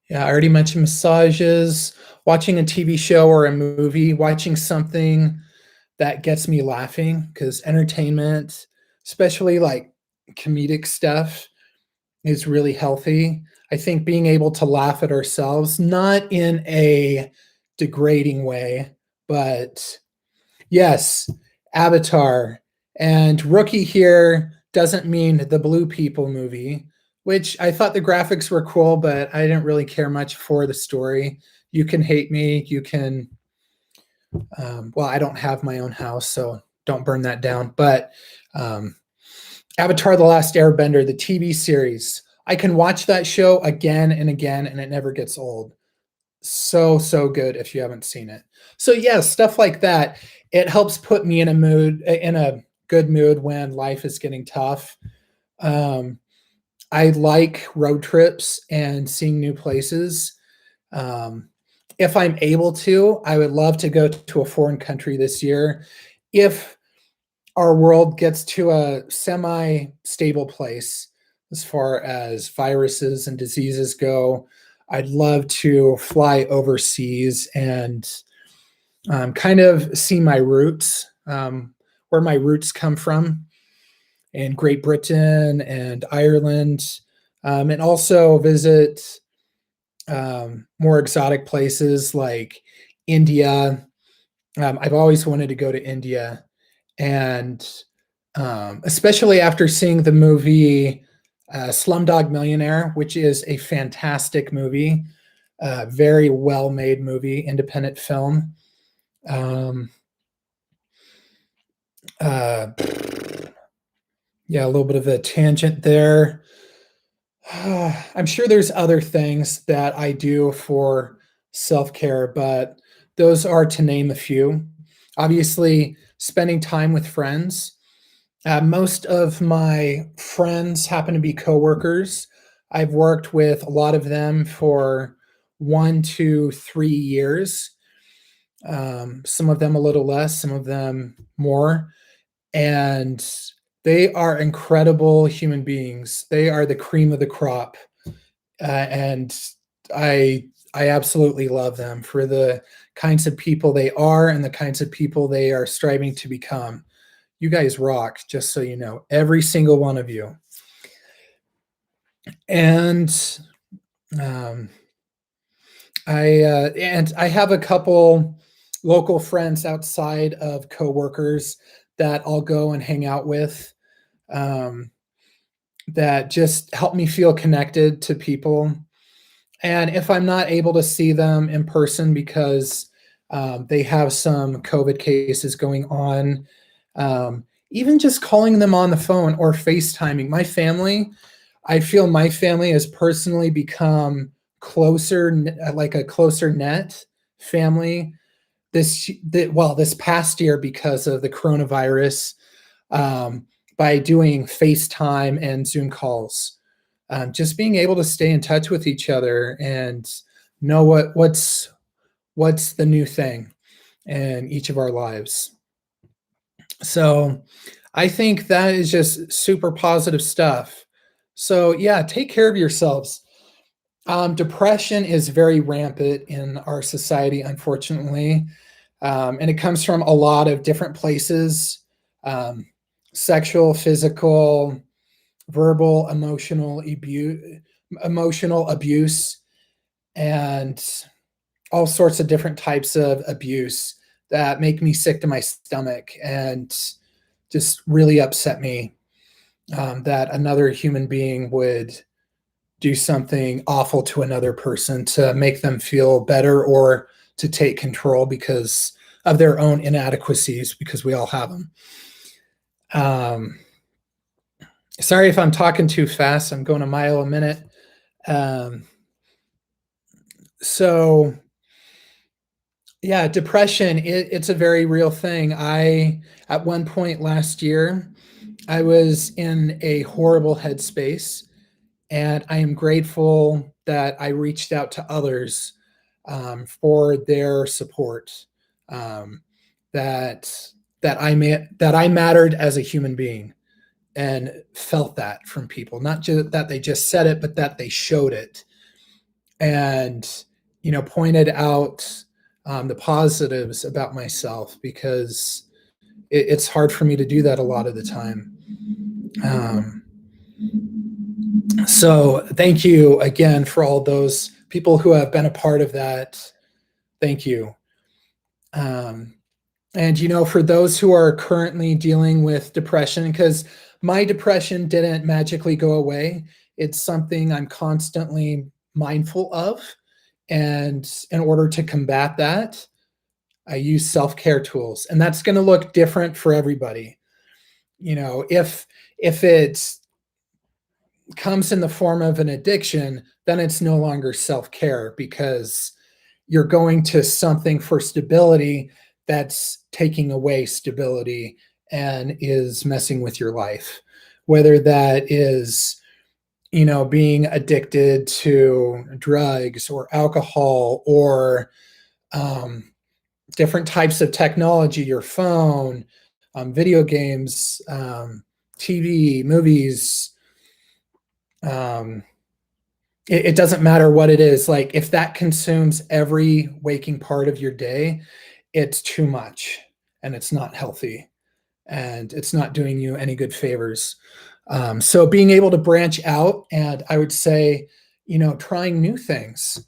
Yeah, I already mentioned massages, watching a TV show or a movie, watching something that gets me laughing because entertainment, especially like comedic stuff, is really healthy. I think being able to laugh at ourselves, not in a degrading way, but yes, Avatar. And Rookie here doesn't mean the Blue People movie, which I thought the graphics were cool, but I didn't really care much for the story. You can hate me. You can Well, I don't have my own house, so don't burn that down. But um, Avatar: The Last Airbender, the TV series, I can watch that show again and again, and it never gets old. So good if you haven't seen it. So yeah, stuff like that. It helps put me in a good mood when life is getting tough. Um, I like road trips and seeing new places. Um, if I'm able to, I would love to go to a foreign country this year. If our world gets to a semi-stable place as far as viruses and diseases go, I'd love to fly overseas and kind of see my roots, where my roots come from in Great Britain and Ireland, and also visit more exotic places like India. I've always wanted to go to India, and especially after seeing the movie Slumdog Millionaire, which is a fantastic movie, very well made movie, independent film. Um, uh, yeah, a little bit of a tangent there. I'm sure there's other things that I do for self care, but those are to name a few. Obviously, spending time with friends. Most of my friends happen to be coworkers. I've worked with a lot of them for 1 to 3 years. Some of them a little less, some of them more. And they are incredible human beings. They are the cream of the crop, and I absolutely love them for the kinds of people they are and the kinds of people they are striving to become. You guys rock, just so you know, every single one of you. And um, I have a couple local friends outside of coworkers that I'll go and hang out with. Um, that just help me feel connected to people. And if I'm not able to see them in person because they have some COVID cases going on, even just calling them on the phone or FaceTiming my family, I feel my family has personally become closer, like a closer net family this past year because of the coronavirus, um, by doing FaceTime and Zoom calls. Just being able to stay in touch with each other and know what's the new thing in each of our lives. So I think that is just super positive stuff. So yeah, take care of yourselves. Depression is very rampant in our society, unfortunately, and it comes from a lot of different places: sexual, physical, verbal, emotional abuse, and all sorts of different types of abuse that make me sick to my stomach and just really upset me, that another human being would do something awful to another person to make them feel better or to take control because of their own inadequacies, because we all have them. Um, Sorry if I'm talking too fast. I'm going a mile a minute. Um, so yeah, depression, it's a very real thing. At one point last year, I was in a horrible headspace, and I am grateful that I reached out to others, for their support, um, that that I mattered as a human being, and felt that from people, not just that they just said it, but that they showed it, and pointed out the positives about myself, because it's hard for me to do that a lot of the time. Um, so thank you again for all those people who have been a part of that. Thank you. Um, and for those who are currently dealing with depression, because my depression didn't magically go away, it's something I'm constantly mindful of. And in order to combat that, I use self-care tools, and that's going to look different for everybody. If it comes in the form of an addiction, then it's no longer self-care because you're going to something for stability that's taking away stability and is messing with your life. Whether that is, being addicted to drugs or alcohol or different types of technology, your phone, video games, TV, movies. It doesn't matter what it is. Like if that consumes every waking part of your day, it's too much and it's not healthy and it's not doing you any good favors. So being able to branch out, and I would say, trying new things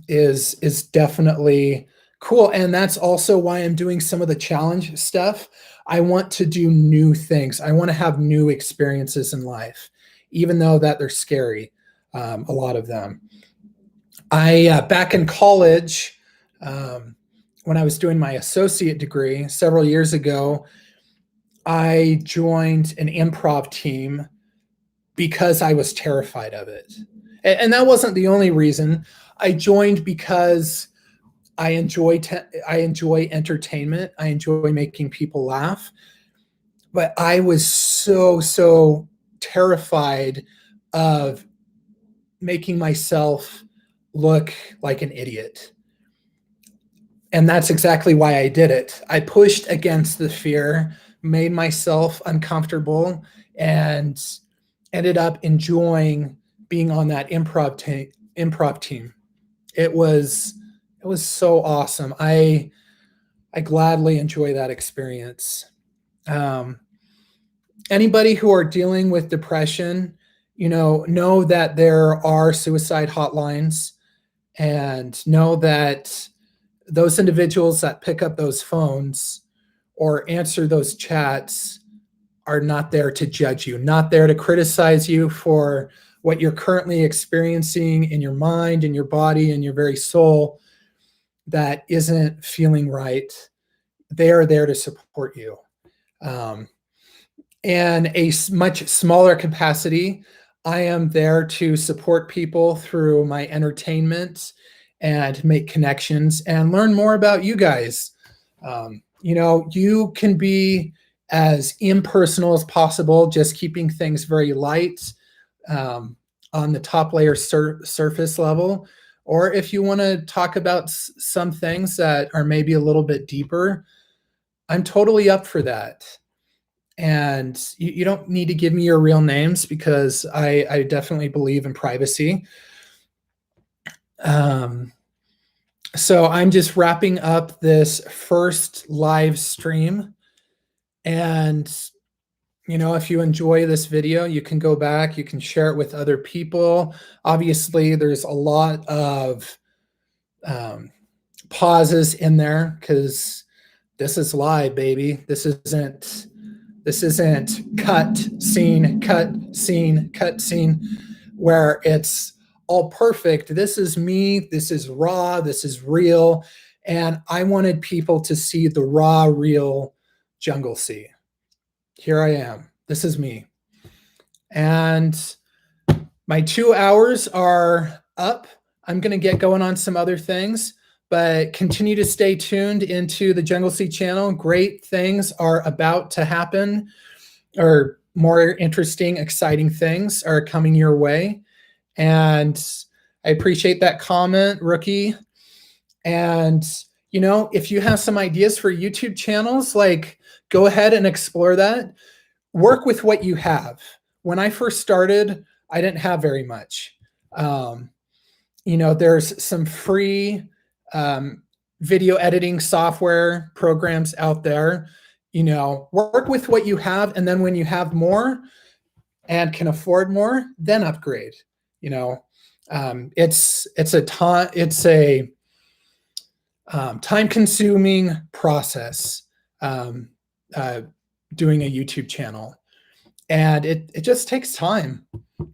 is definitely cool. And that's also why I'm doing some of the challenge stuff. I want to do new things. I want to have new experiences in life, even though that they're scary, a lot of them. I back in college, when I was doing my associate degree several years ago, I joined an improv team because I was terrified of it. And that wasn't the only reason. I joined because I enjoy entertainment. I enjoy making people laugh. But I was so terrified of making myself look like an idiot. And that's exactly why I did it. I pushed against the fear, made myself uncomfortable, and ended up enjoying being on that improv team. It was so awesome. I gladly enjoy that experience. Anybody who are dealing with depression, know that there are suicide hotlines, and know that those individuals that pick up those phones or answer those chats are not there to judge you, not there to criticize you for what you're currently experiencing in your mind, in your body, in your very soul that isn't feeling right. They are there to support you. In a much smaller capacity, I am there to support people through my entertainment and make connections and learn more about you guys. You can be as impersonal as possible, just keeping things very light on the top layer surface level. Or if you want to talk about some things that are maybe a little bit deeper, I'm totally up for that. And you don't need to give me your real names because I definitely believe in privacy. So I'm just wrapping up this first live stream. And, if you enjoy this video, you can go back, you can share it with other people. Obviously, there's a lot of pauses in there because this is live, baby. This isn't cut scene, where it's all perfect. This is me. This is raw. This is real. And I wanted people to see the raw, real Jungle Sea. Here I am. This is me. And my 2 hours are up. I'm going to get going on some other things, but continue to stay tuned into the Jungle Sea channel. Great things are about to happen, or more interesting, exciting things are coming your way. And I appreciate that comment, Rookie. And, if you have some ideas for YouTube channels, go ahead and explore that. Work with what you have. When I first started, I didn't have very much. There's some free video editing software programs out there. Work with what you have, and then when you have more and can afford more, then upgrade. It's a time-consuming process doing a YouTube channel, and it just takes time.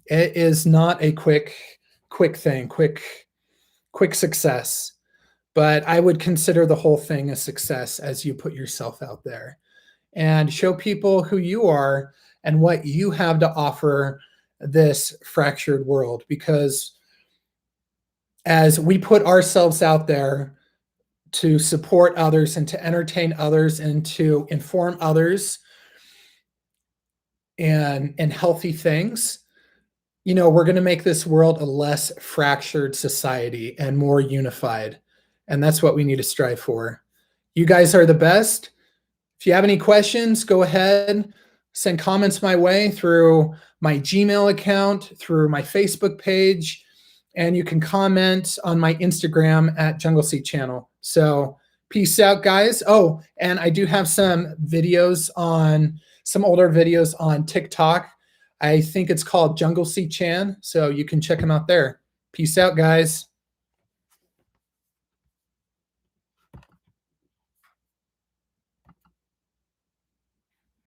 It is not a quick thing, quick success. But I would consider the whole thing a success as you put yourself out there and show people who you are and what you have to offer this fractured world. Because as we put ourselves out there to support others and to entertain others and to inform others and healthy things, we're going to make this world a less fractured society and more unified. And that's what we need to strive for. You guys are the best. If you have any questions, go ahead, send comments my way through my Gmail account, through my Facebook page, and you can comment on my Instagram at Jungle Seed Channel. So peace out, guys. Oh, and I do have some older videos on TikTok. I think it's called Jungle Seed Chan, so you can check them out there. Peace out, guys.